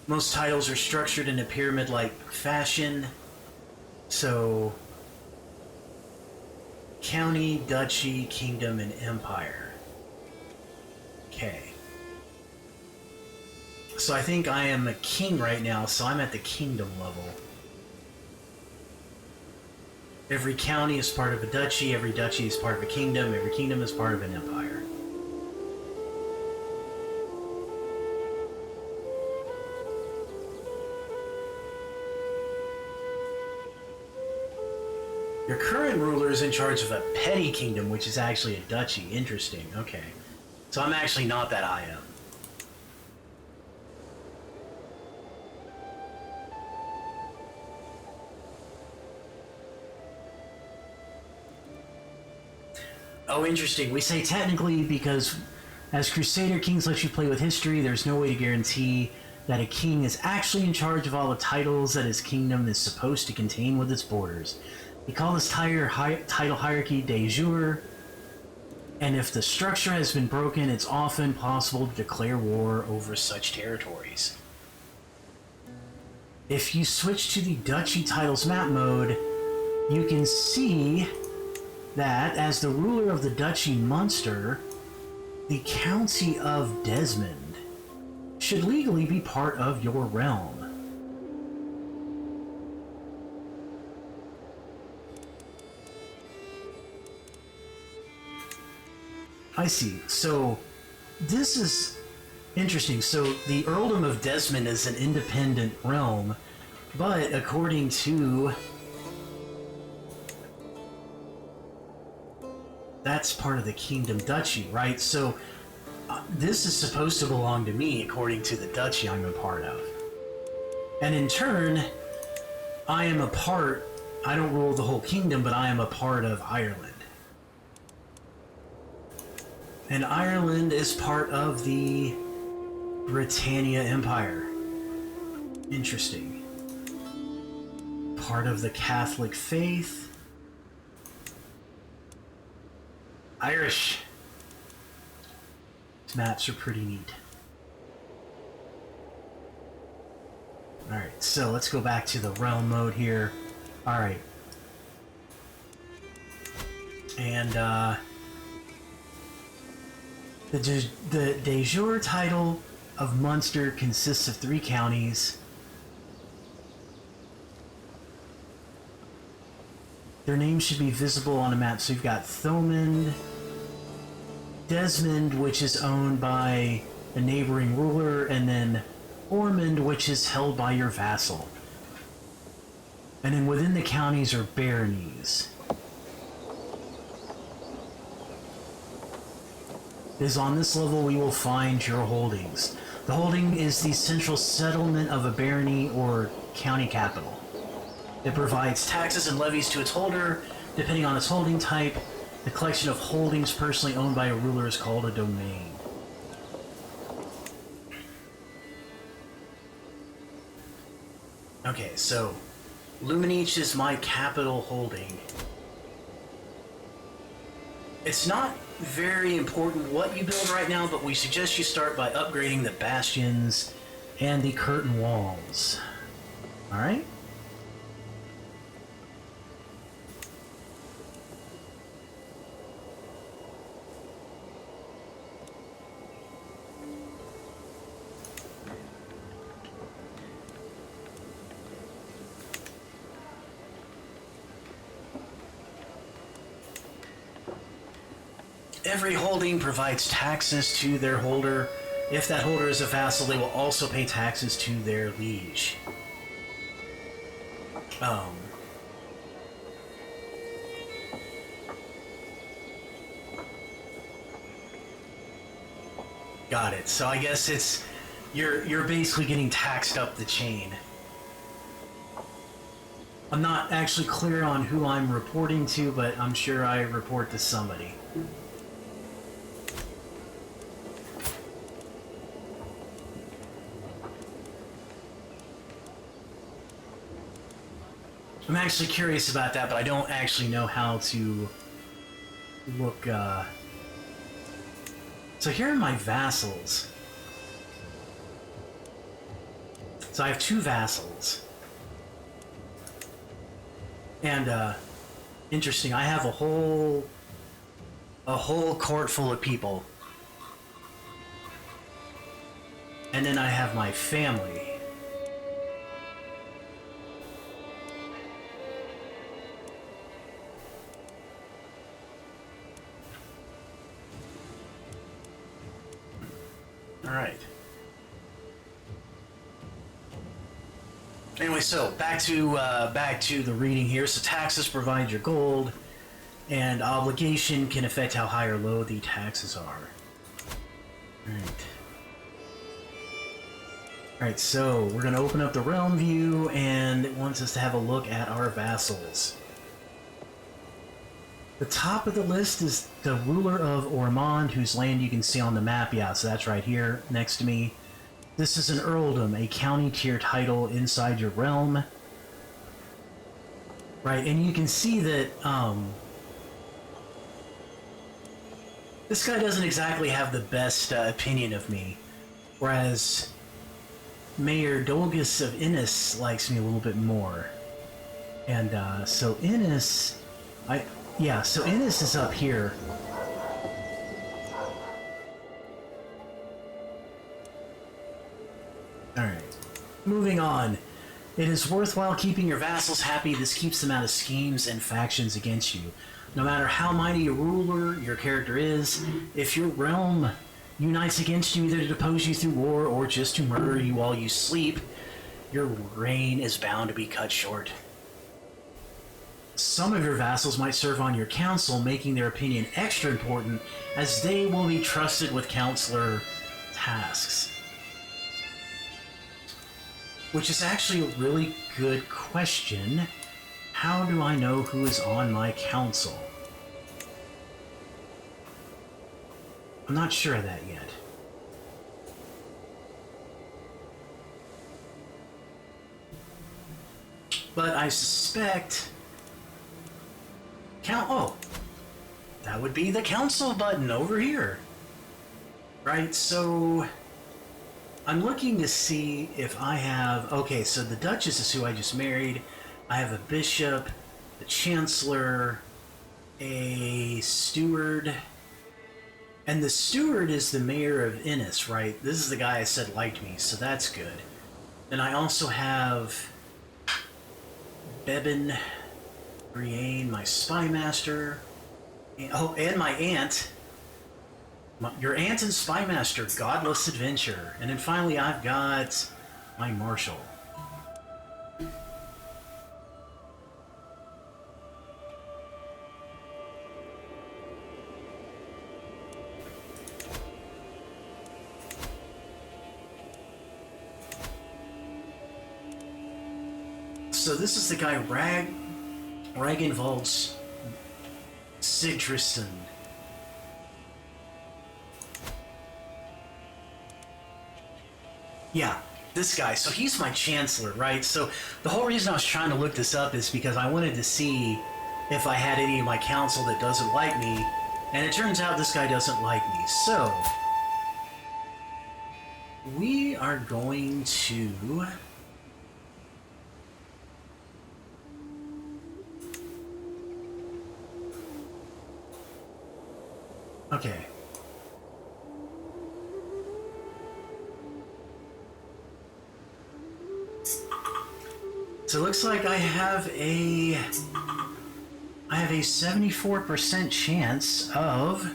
Most titles are structured in a pyramid-like fashion. So, county, duchy, kingdom, and empire. Okay. So I think I am a king right now, so I'm at the kingdom level. Every county is part of a duchy, every duchy is part of a kingdom, every kingdom is part of an empire. Your current ruler is in charge of a petty kingdom, which is actually a duchy. Interesting. Okay. So I'm actually not that high up. Oh, interesting. We say technically because as Crusader Kings lets you play with history, there's no way to guarantee that a king is actually in charge of all the titles that his kingdom is supposed to contain with its borders. We call this title hierarchy de jure, and if the structure has been broken, it's often possible to declare war over such territories. If you switch to the Duchy Titles map mode, you can see that as the ruler of the Duchy Munster, the County of Desmond should legally be part of your realm. I see. So this is interesting. So the Earldom of Desmond is an independent realm, but according to... that's part of the Kingdom Duchy, right? So this is supposed to belong to me according to the duchy I'm a part of. And in turn, I am a part... I don't rule the whole kingdom, but I am a part of Ireland. And Ireland is part of the Britannia Empire. Interesting. Part of the Catholic faith. Irish. These maps are pretty neat. Alright, so let's go back to the realm mode here. Alright. And, the de jure title of Munster consists of 3 counties. Their names should be visible on a map. So you've got Thomond, Desmond, which is owned by a neighboring ruler, and then Ormond, which is held by your vassal. And then within the counties are baronies. It is on this level we will find your holdings. The holding is the central settlement of a barony or county capital. It provides taxes and levies to its holder, depending on its holding type. The collection of holdings personally owned by a ruler is called a domain. Okay, so Luminich is my capital holding. It's not very important what you build right now, but we suggest you start by upgrading the bastions and the curtain walls. Alright? Every holding provides taxes to their holder. If that holder is a vassal, they will also pay taxes to their liege. Got it. So I guess it's you're basically getting taxed up the chain. I'm not actually clear on who I'm reporting to, but I'm sure I report to somebody. I'm actually curious about that, but I don't actually know how to look, So here are my vassals. So I have 2 vassals. And, interesting, I have a whole court full of people. And then I have my family. Alright. Anyway, so back to the reading here. So taxes provide your gold, and obligation can affect how high or low the taxes are. Alright, so we're going to open up the realm view, and it wants us to have a look at our vassals. The top of the list is the ruler of Ormond, whose land you can see on the map. Yeah, so that's right here next to me. This is an earldom, a county tier title inside your realm. Right, and you can see that this guy doesn't exactly have the best opinion of me, whereas Mayor Dolgus of Innis likes me a little bit more. And so Innis, so Innis is up here. Alright, moving on. It is worthwhile keeping your vassals happy. This keeps them out of schemes and factions against you. No matter how mighty a ruler your character is, if your realm unites against you either to depose you through war or just to murder you while you sleep, your reign is bound to be cut short. Some of your vassals might serve on your council, making their opinion extra important, as they will be trusted with counselor tasks. Which is actually a really good question. How do I know who is on my council? I'm not sure of that yet. But I suspect... Oh! That would be the council button over here. Right, so... I'm looking to see if I have... Okay, so the Duchess is who I just married. I have a bishop, a chancellor, a steward... And the steward is the mayor of Innis, right? This is the guy I said liked me, so that's good. And I also have Bebin, Brienne, my spy master. And my aunt. Your aunt and spy master, Godless Adventure. And then finally I've got my marshal. So this is the guy Ragnvald's Sigtrisson. Yeah, this guy. So he's my chancellor, right? So the whole reason I was trying to look this up is because I wanted to see if I had any of my council that doesn't like me, and it turns out this guy doesn't like me. So we are going to... Okay. So it looks like I have a 74% chance of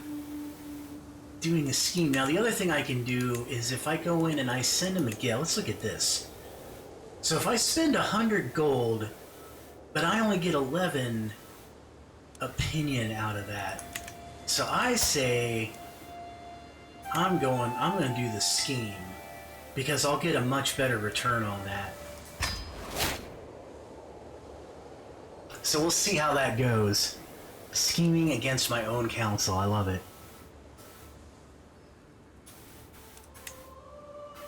doing a scheme. Now the other thing I can do is if I go in and I send him a gift. Let's look at this. So if I spend 100 gold, but I only get 11 opinion out of that. So I say I'm going to do the scheme because I'll get a much better return on that. So we'll see how that goes. Scheming against my own council. I love it.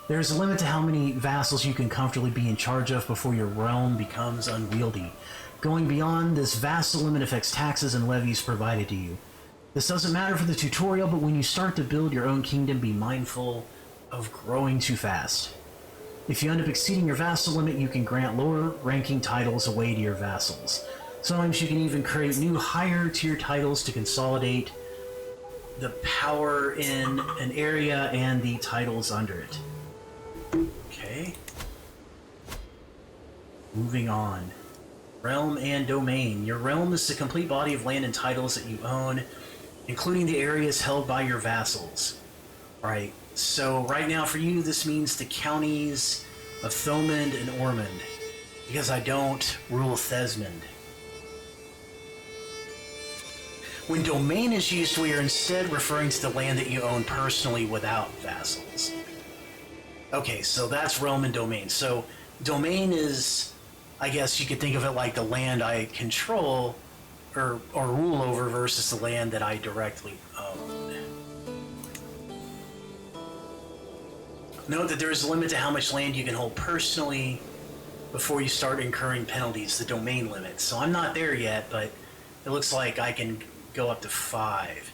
There's a limit to how many vassals you can comfortably be in charge of before your realm becomes unwieldy. Going beyond this vassal limit affects taxes and levies provided to you. This doesn't matter for the tutorial, but when you start to build your own kingdom, be mindful of growing too fast. If you end up exceeding your vassal limit, you can grant lower ranking titles away to your vassals. Sometimes you can even create new higher tier titles to consolidate the power in an area and the titles under it. Okay. Moving on. Realm and domain. Your realm is the complete body of land and titles that you own, including the areas held by your vassals. Right. So right now for you, this means the counties of Thomond and Ormond. because I don't rule Thesmond. When domain is used, we are instead referring to the land that you own personally without vassals. Okay, so that's realm and domain. So domain is, I guess you could think of it like the land I control or rule over versus the land that I directly own. Note that there is a limit to how much land you can hold personally before you start incurring penalties, the domain limit. So I'm not there yet, but it looks like I can go up to 5.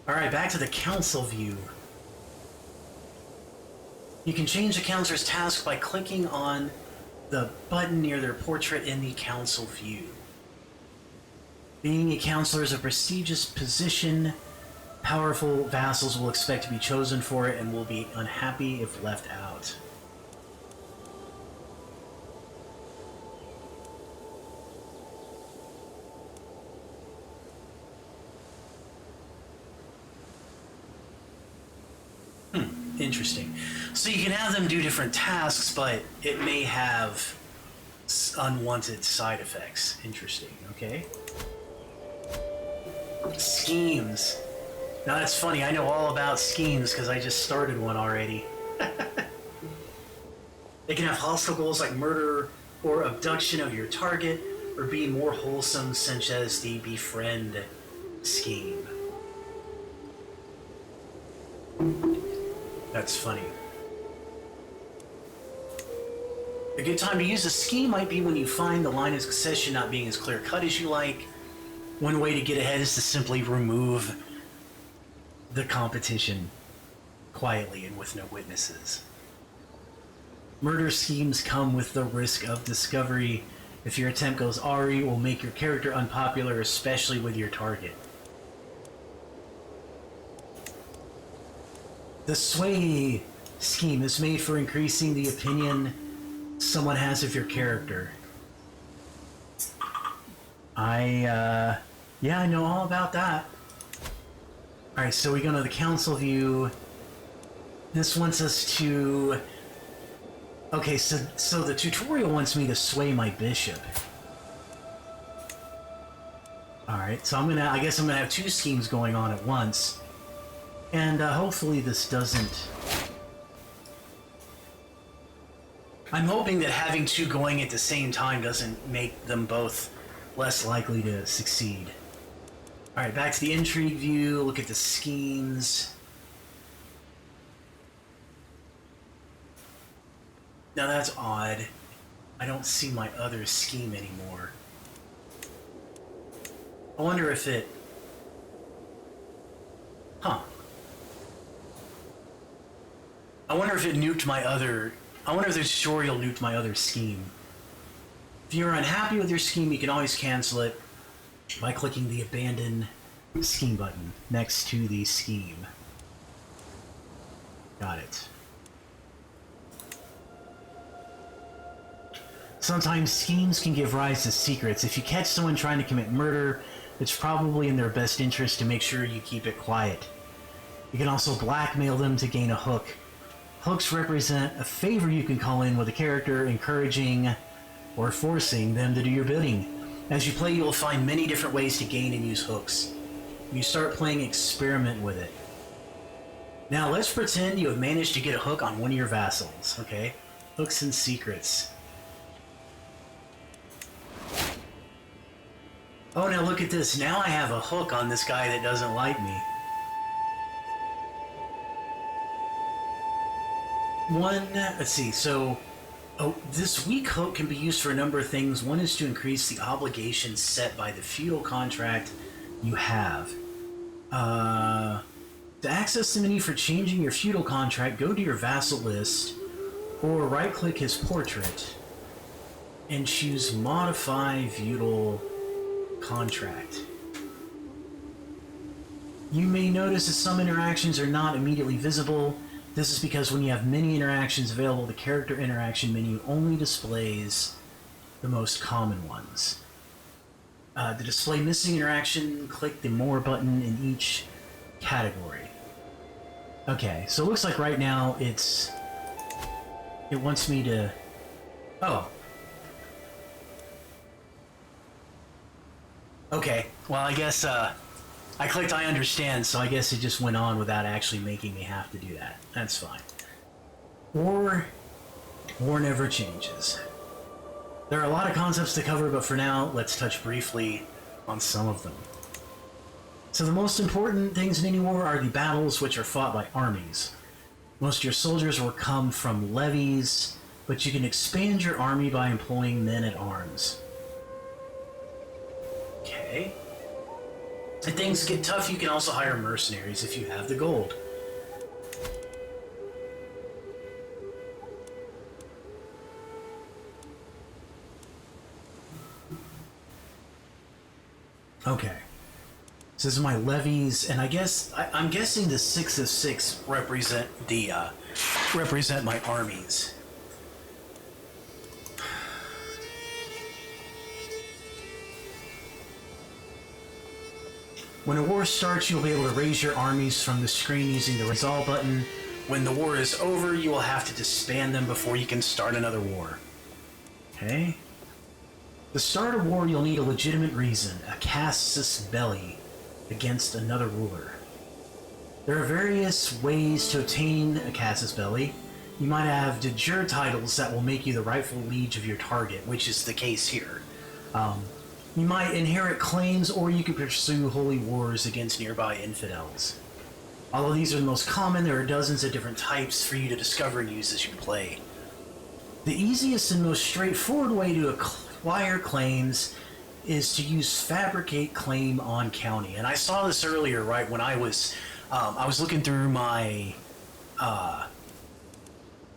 Alright, back to the council view. You can change the counselor's task by clicking on the button near their portrait in the council view. Being a counselor is a prestigious position. Powerful vassals will expect to be chosen for it and will be unhappy if left out. Interesting. So you can have them do different tasks, but it may have unwanted side effects. Interesting, okay. Schemes. Now that's funny, I know all about schemes because I just started one already. They can have hostile goals like murder or abduction of your target, or be more wholesome, such as the befriend scheme. That's funny. A good time to use a scheme might be when you find the line of succession not being as clear-cut as you like. One way to get ahead is to simply remove the competition quietly and with no witnesses. Murder schemes come with the risk of discovery. If your attempt goes awry, it will make your character unpopular, especially with your target. The sway scheme is made for increasing the opinion someone has of your character. Yeah, I know all about that. Alright, so we go to the council view. This wants us to... Okay, so the tutorial wants me to sway my bishop. Alright, so I guess I'm gonna have 2 schemes going on at once. And hopefully this doesn't... I'm hoping that having 2 going at the same time doesn't make them both less likely to succeed. Alright, back to the intrigue view, look at the schemes. Now that's odd. I don't see my other scheme anymore. I wonder if it... Huh. I wonder if it nuked my other... I wonder if the tutorial nuked my other scheme. If you're unhappy with your scheme, you can always cancel it by clicking the Abandon Scheme button next to the scheme. Got it. Sometimes schemes can give rise to secrets. If you catch someone trying to commit murder, it's probably in their best interest to make sure you keep it quiet. You can also blackmail them to gain a hook. Hooks represent a favor you can call in with a character, encouraging or forcing them to do your bidding. As you play, you will find many different ways to gain and use hooks. When you start playing, experiment with it. Now let's pretend you have managed to get a hook on one of your vassals, okay? Hooks and secrets. Oh, now look at this. Now I have a hook on this guy that doesn't like me. Let's see, so... Oh, this weak hook can be used for a number of things. One is to increase the obligations set by the feudal contract you have. To access the menu for changing your feudal contract, go to your vassal list, or right-click his portrait, and choose Modify Feudal Contract. You may notice that some interactions are not immediately visible. This is because when you have many interactions available, the character interaction menu only displays the most common ones. To display missing interaction, click the More button in each category. Okay, so it looks like right now it wants me to... Oh. Okay, well I guess I clicked I understand, so I guess it just went on without actually making me have to do that. That's fine. War never changes. There are a lot of concepts to cover, but for now, let's touch briefly on some of them. So the most important things in any war are the battles, which are fought by armies. Most of your soldiers will come from levies, but you can expand your army by employing men at arms. Okay. If things get tough, you can also hire mercenaries if you have the gold. Okay. So this is my levies, and I guess I'm guessing the 6 of 6 represent my armies. When a war starts, you'll be able to raise your armies from the screen using the Resolve button. When the war is over, you will have to disband them before you can start another war. Okay. To start a war, you'll need a legitimate reason, a casus belli, against another ruler. There are various ways to obtain a casus belli. You might have de jure titles that will make you the rightful liege of your target, which is the case here. You might inherit claims, or you could pursue holy wars against nearby infidels. Although these are the most common, there are dozens of different types for you to discover and use as you play. The easiest and most straightforward way to acquire claims is to use Fabricate Claim on County. And I saw this earlier, right, when I was looking through my...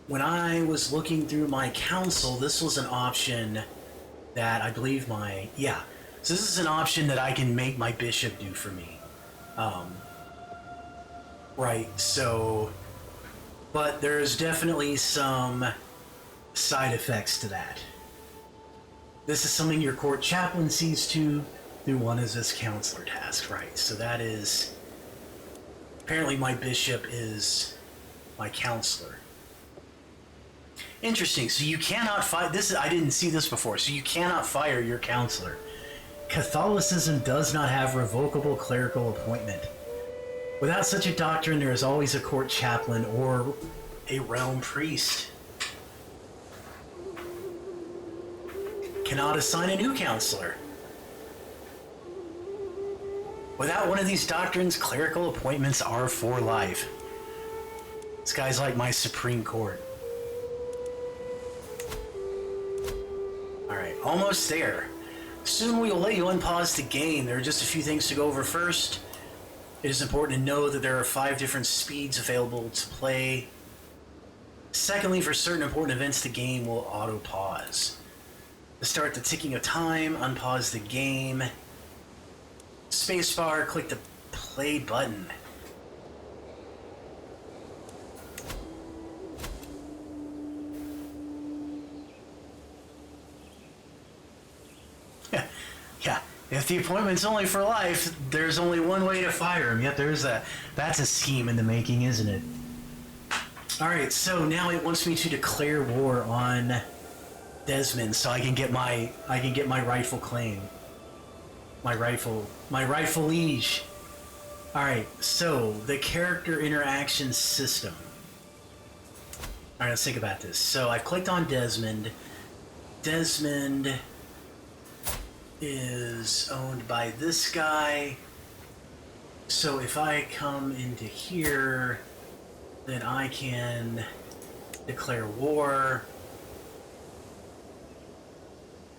when I was looking through my council, this was an option that I believe my... Yeah. So this is an option that I can make my bishop do for me. Right, so... But there's definitely some side effects to that. This is something your court chaplain sees to through one of his counselor tasks, right? So that is... Apparently my bishop is my counselor. Interesting, so you cannot fire... This is, I didn't see this before, so you cannot fire your counselor. Catholicism does not have revocable clerical appointment. Without such a doctrine, there is always a court chaplain or a realm priest. Cannot assign a new counselor. Without one of these doctrines, clerical appointments are for life. This guy's like my Supreme Court. Alright, almost there. Soon we will let you unpause the game. There are just a few things to go over first. It is important to know that there are 5 different speeds available to play. Secondly, for certain important events, the game will auto-pause. To start the ticking of time, unpause the game. Spacebar, click the play button. Yeah, if the appointment's only for life, there's only one way to fire him. Yep, that's a scheme in the making, isn't it? Alright, so now it wants me to declare war on Desmond so I can get my rightful claim. My rightful liege. Alright, so the character interaction system. Alright, let's think about this. So I've clicked on Desmond. Desmond is owned by this guy. So if I come into here, then I can declare war.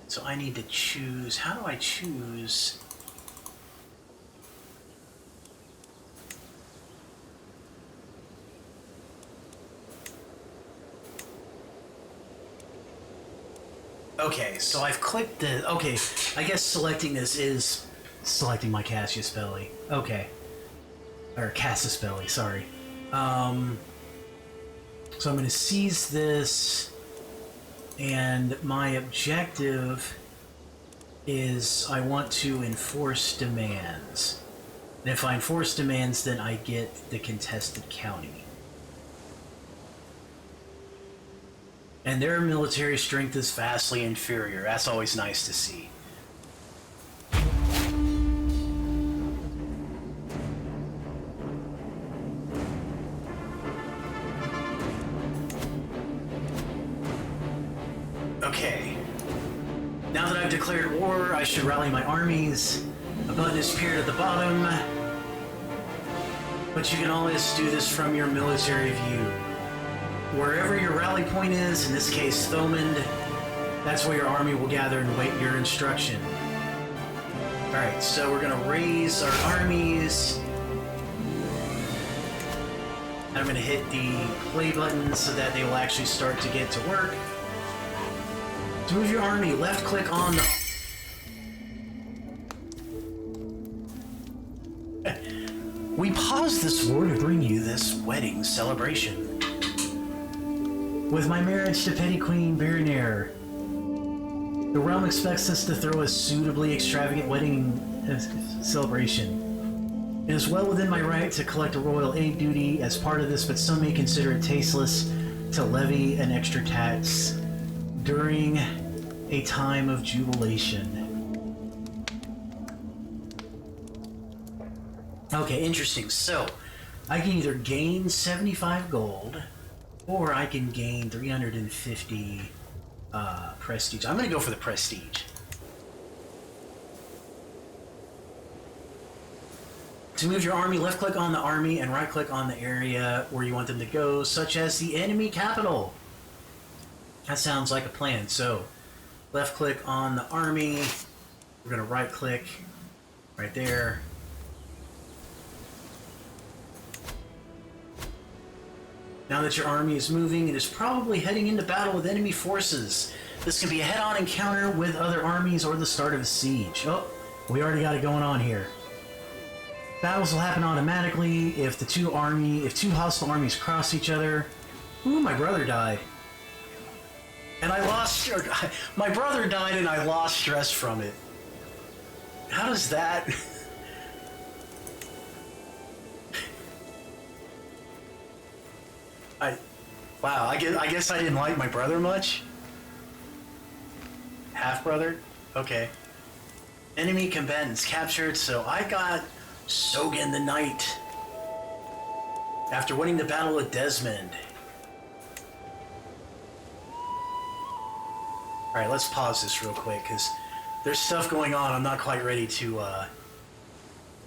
So I need to choose. How do I choose? Okay, so I've clicked the... Okay, I guess selecting this is selecting my Cassius Belli. Okay. Or Casus Belli, sorry. So I'm going to seize this, and my objective is I want to enforce demands. And if I enforce demands, then I get the contested county. And their military strength is vastly inferior. That's always nice to see. Okay. Now that I've declared war, I should rally my armies. A button is appeared at the bottom. But you can always do this from your military view. Wherever your rally point is, in this case Thomond, that's where your army will gather and wait your instruction. Alright, so we're gonna raise our armies. I'm gonna hit the play button so that they will actually start to get to work. To move your army, left click on the... We paused this war to bring you this wedding celebration. With my marriage to Petty Queen Berenier, the realm expects us to throw a suitably extravagant wedding celebration. It is well within my right to collect a royal aid duty as part of this, but some may consider it tasteless to levy an extra tax during a time of jubilation. Okay, interesting. So, I can either gain 75 gold, or I can gain 350 prestige. I'm going to go for the prestige. To move your army, left-click on the army and right-click on the area where you want them to go, such as the enemy capital. That sounds like a plan. So, left-click on the army. We're going to right-click right there. Now that your army is moving, it is probably heading into battle with enemy forces. This can be a head-on encounter with other armies or the start of a siege. Oh, we already got it going on here. Battles will happen automatically if two hostile armies cross each other. Ooh, my brother died. And I lost... My brother died and I lost stress from it. How does that... Wow, I guess I didn't like my brother much. Half-brother? Okay. Enemy combatants captured, so I got Sogan the Knight. After winning the Battle of Desmond. Alright, let's pause this real quick, because there's stuff going on I'm not quite ready to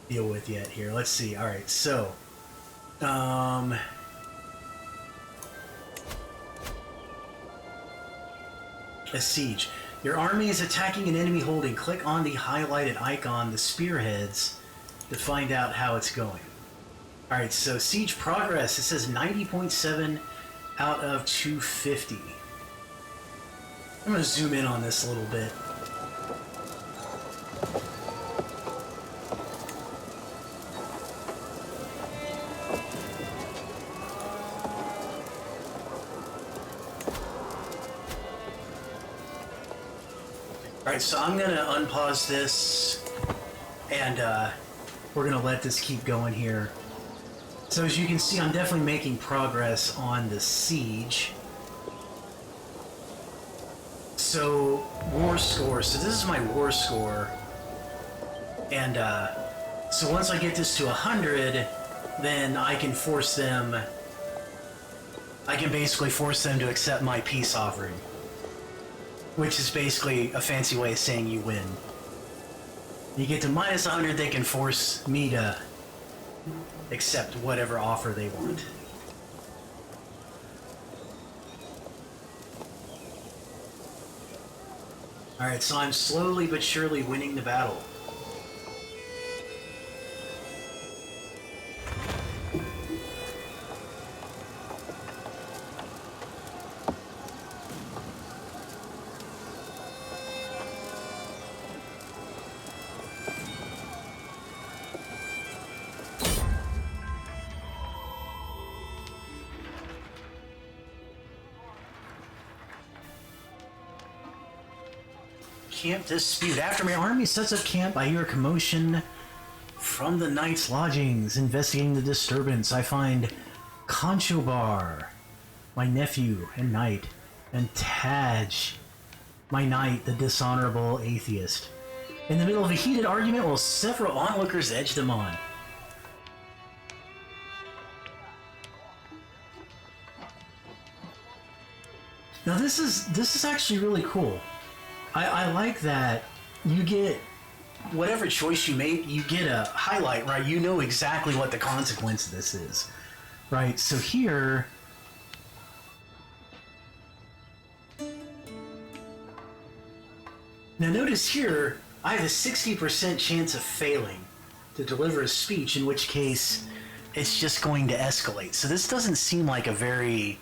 deal with yet here. Let's see. Alright, so... A siege. Your army is attacking an enemy holding. Click on the highlighted icon, the spearheads, to find out how it's going. Alright, so siege progress. It says 90.7 out of 250. I'm going to zoom in on this a little bit. Alright, so I'm going to unpause this, and we're going to let this keep going here. So as you can see, I'm definitely making progress on the siege. So, war score. So this is my war score. And so once I get this to 100, then I can force them... I can basically force them to accept my peace offering. Which is basically a fancy way of saying you win. You get to minus 100, they can force me to accept whatever offer they want. Alright, so I'm slowly but surely winning the battle. Camp dispute. After my army sets up camp, I hear a commotion from the knight's lodgings. Investigating the disturbance, I find Conchobar, my nephew and knight, and Taj, my knight, the dishonorable atheist. In the middle of a heated argument, while several onlookers edge them on. Now this is actually really cool. I like that you get whatever choice you make, you get a highlight, right? You know exactly what the consequence of this is, right? So here, now notice here, I have a 60% chance of failing to deliver a speech, in which case it's just going to escalate. So this doesn't seem like a very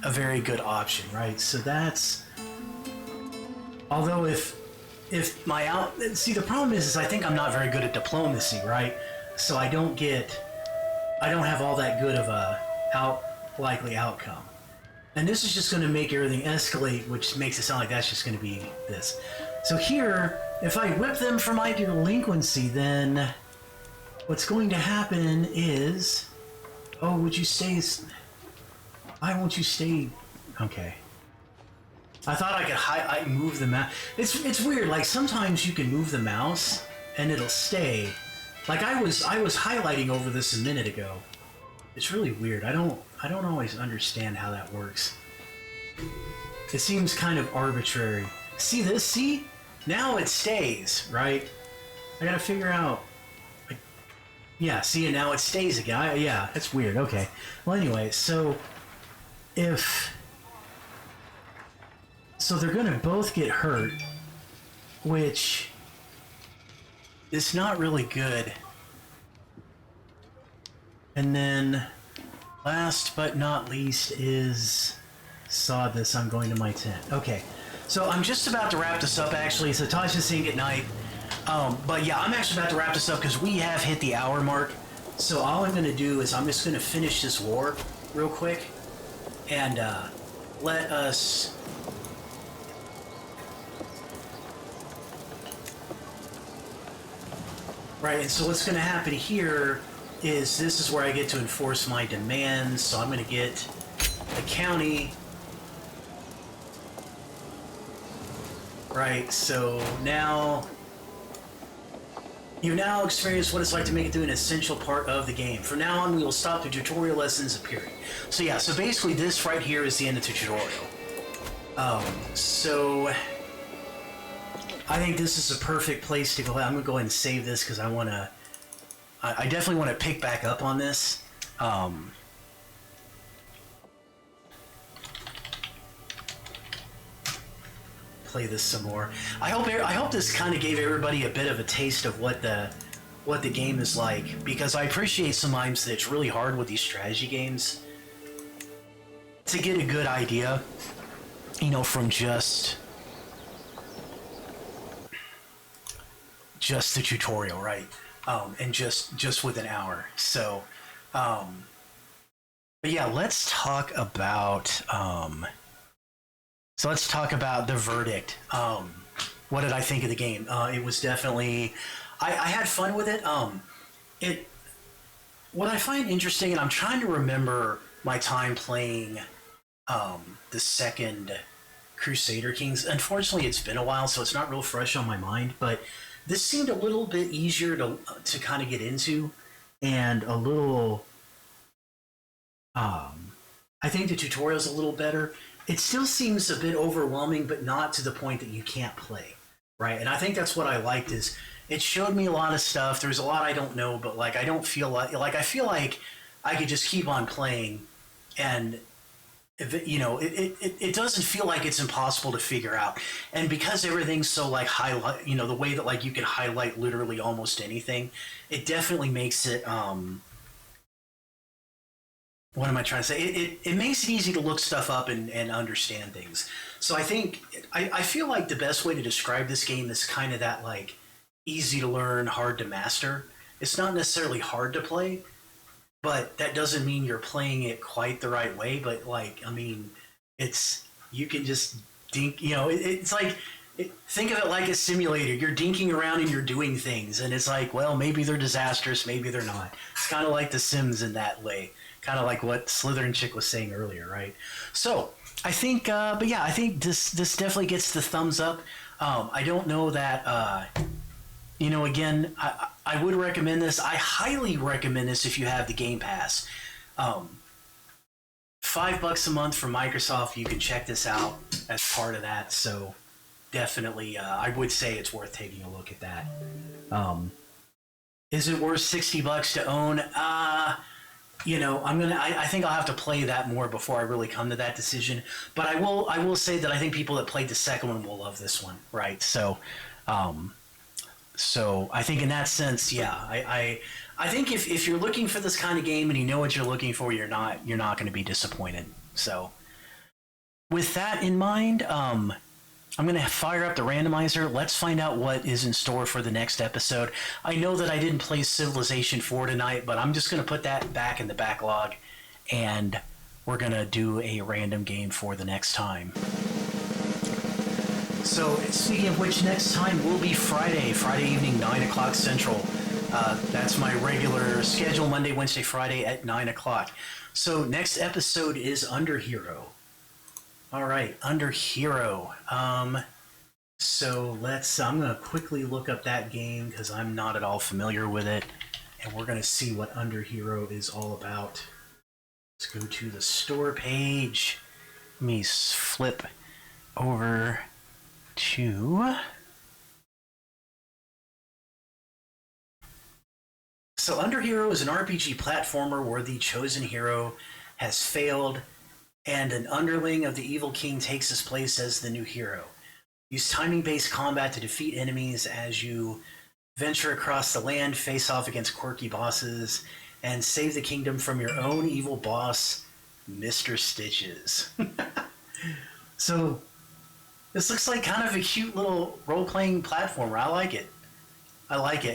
good option, right? So that's, although if my see, the problem is I think I'm not very good at diplomacy, right? So I don't have all that good of a likely outcome. And this is just going to make everything escalate, which makes it sound like that's just going to be this. So here, if I whip them for my delinquency, then what's going to happen is, oh, would you stay? Why won't you stay? Okay. I thought I could move the mouse. It's weird. Like sometimes you can move the mouse and it'll stay. Like I was highlighting over this a minute ago. It's really weird. I don't always understand how that works. It seems kind of arbitrary. See this? See? Now it stays, right? I gotta figure out. Like, yeah. See, and now it stays again. Yeah, it's weird. Okay. Well, anyway, so so they're gonna both get hurt, which is not really good. And then, last but not least is, saw this, I'm going to my tent. Okay, so I'm just about to wrap this up actually, so Tasha's saying good night. But yeah, I'm actually about to wrap this up because we have hit the hour mark. So all I'm gonna do is I'm just gonna finish this war real quick and let us... Right, and so what's going to happen here is this is where I get to enforce my demands. So I'm going to get the county. Right, so now you now experience what it's like to make it through an essential part of the game. From now on, we will stop the tutorial lessons appearing. So yeah, so basically this right here is the end of the tutorial. So I think this is a perfect place to go. I'm gonna go ahead and save this because I definitely want to pick back up on this. Play this some more. I hope this kind of gave everybody a bit of a taste of what the game is like, because I appreciate sometimes that it's really hard with these strategy games to get a good idea, you know, from just the tutorial, right? And just with an hour. So, but yeah, let's talk about the verdict. What did I think of the game? It was definitely, I had fun with it. What I find interesting, and I'm trying to remember my time playing the second Crusader Kings. Unfortunately, it's been a while, so it's not real fresh on my mind, but this seemed a little bit easier to kind of get into, and a little, I think the tutorial's a little better. It still seems a bit overwhelming, but not to the point that you can't play, right? And I think that's what I liked, is it showed me a lot of stuff. There's a lot I don't know, but like I don't feel like I feel like I could just keep on playing, and if it, you know, it doesn't feel like it's impossible to figure out. And because everything's so like highlight, you know, the way that like you can highlight literally almost anything, it definitely makes it what am I trying to say? It makes it easy to look stuff up and understand things. So I think I feel like the best way to describe this game is kind of that like easy to learn, hard to master. It's not necessarily hard to play, but that doesn't mean you're playing it quite the right way. But like, I mean, you can just dink, you know, it's like Think of it like a simulator. You're dinking around and you're doing things, and it's like, well, maybe they're disastrous, maybe they're not. It's kind of like The Sims in that way, kind of like what Slytherin Chick was saying earlier, right? So I think, but yeah, I think this definitely gets the thumbs up. I don't know that, again, I would recommend this. I highly recommend this if you have the Game Pass. $5 a month from Microsoft. You can check this out as part of that. So definitely, I would say it's worth taking a look at that. Is it worth $60 to own? I think I'll have to play that more before I really come to that decision. But I will say that I think people that played the second one will love this one, right? So, I think in that sense, yeah, I think if you're looking for this kind of game and you know what you're looking for, you're not going to be disappointed. So, with that in mind, I'm going to fire up the randomizer. Let's find out what is in store for the next episode. I know that I didn't play Civilization 4 tonight, but I'm just going to put that back in the backlog, and we're going to do a random game for the next time. So, speaking of which, next time will be Friday evening, 9 o'clock Central. That's my regular schedule, Monday, Wednesday, Friday at 9 o'clock. So, next episode is Under Hero. All right, Under Hero. So I'm going to quickly look up that game because I'm not at all familiar with it. And we're going to see what Under Hero is all about. Let's go to the store page. Let me flip over to... So Under Hero is an RPG platformer where the chosen hero has failed and an underling of the evil king takes his place as the new hero. Use timing-based combat to defeat enemies as you venture across the land, face off against quirky bosses, and save the kingdom from your own evil boss, Mr. Stitches. So, this looks like kind of a cute little role-playing platformer. I like it.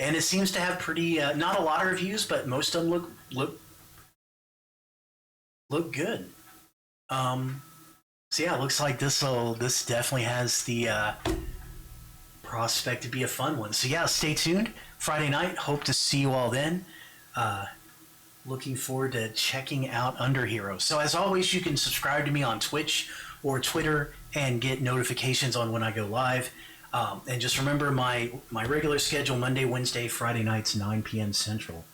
And it seems to have pretty, not a lot of reviews, but most of them look good. So yeah, it looks like this definitely has the prospect to be a fun one. So yeah, stay tuned. Friday night. Hope to see you all then. Looking forward to checking out Under Hero. So as always, you can subscribe to me on Twitch or Twitter and get notifications on when I go live. And just remember my regular schedule, Monday, Wednesday, Friday nights, 9 p.m. Central.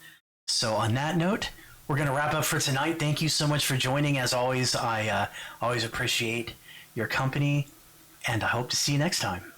So on that note, we're going to wrap up for tonight. Thank you so much for joining. As always, I always appreciate your company, and I hope to see you next time.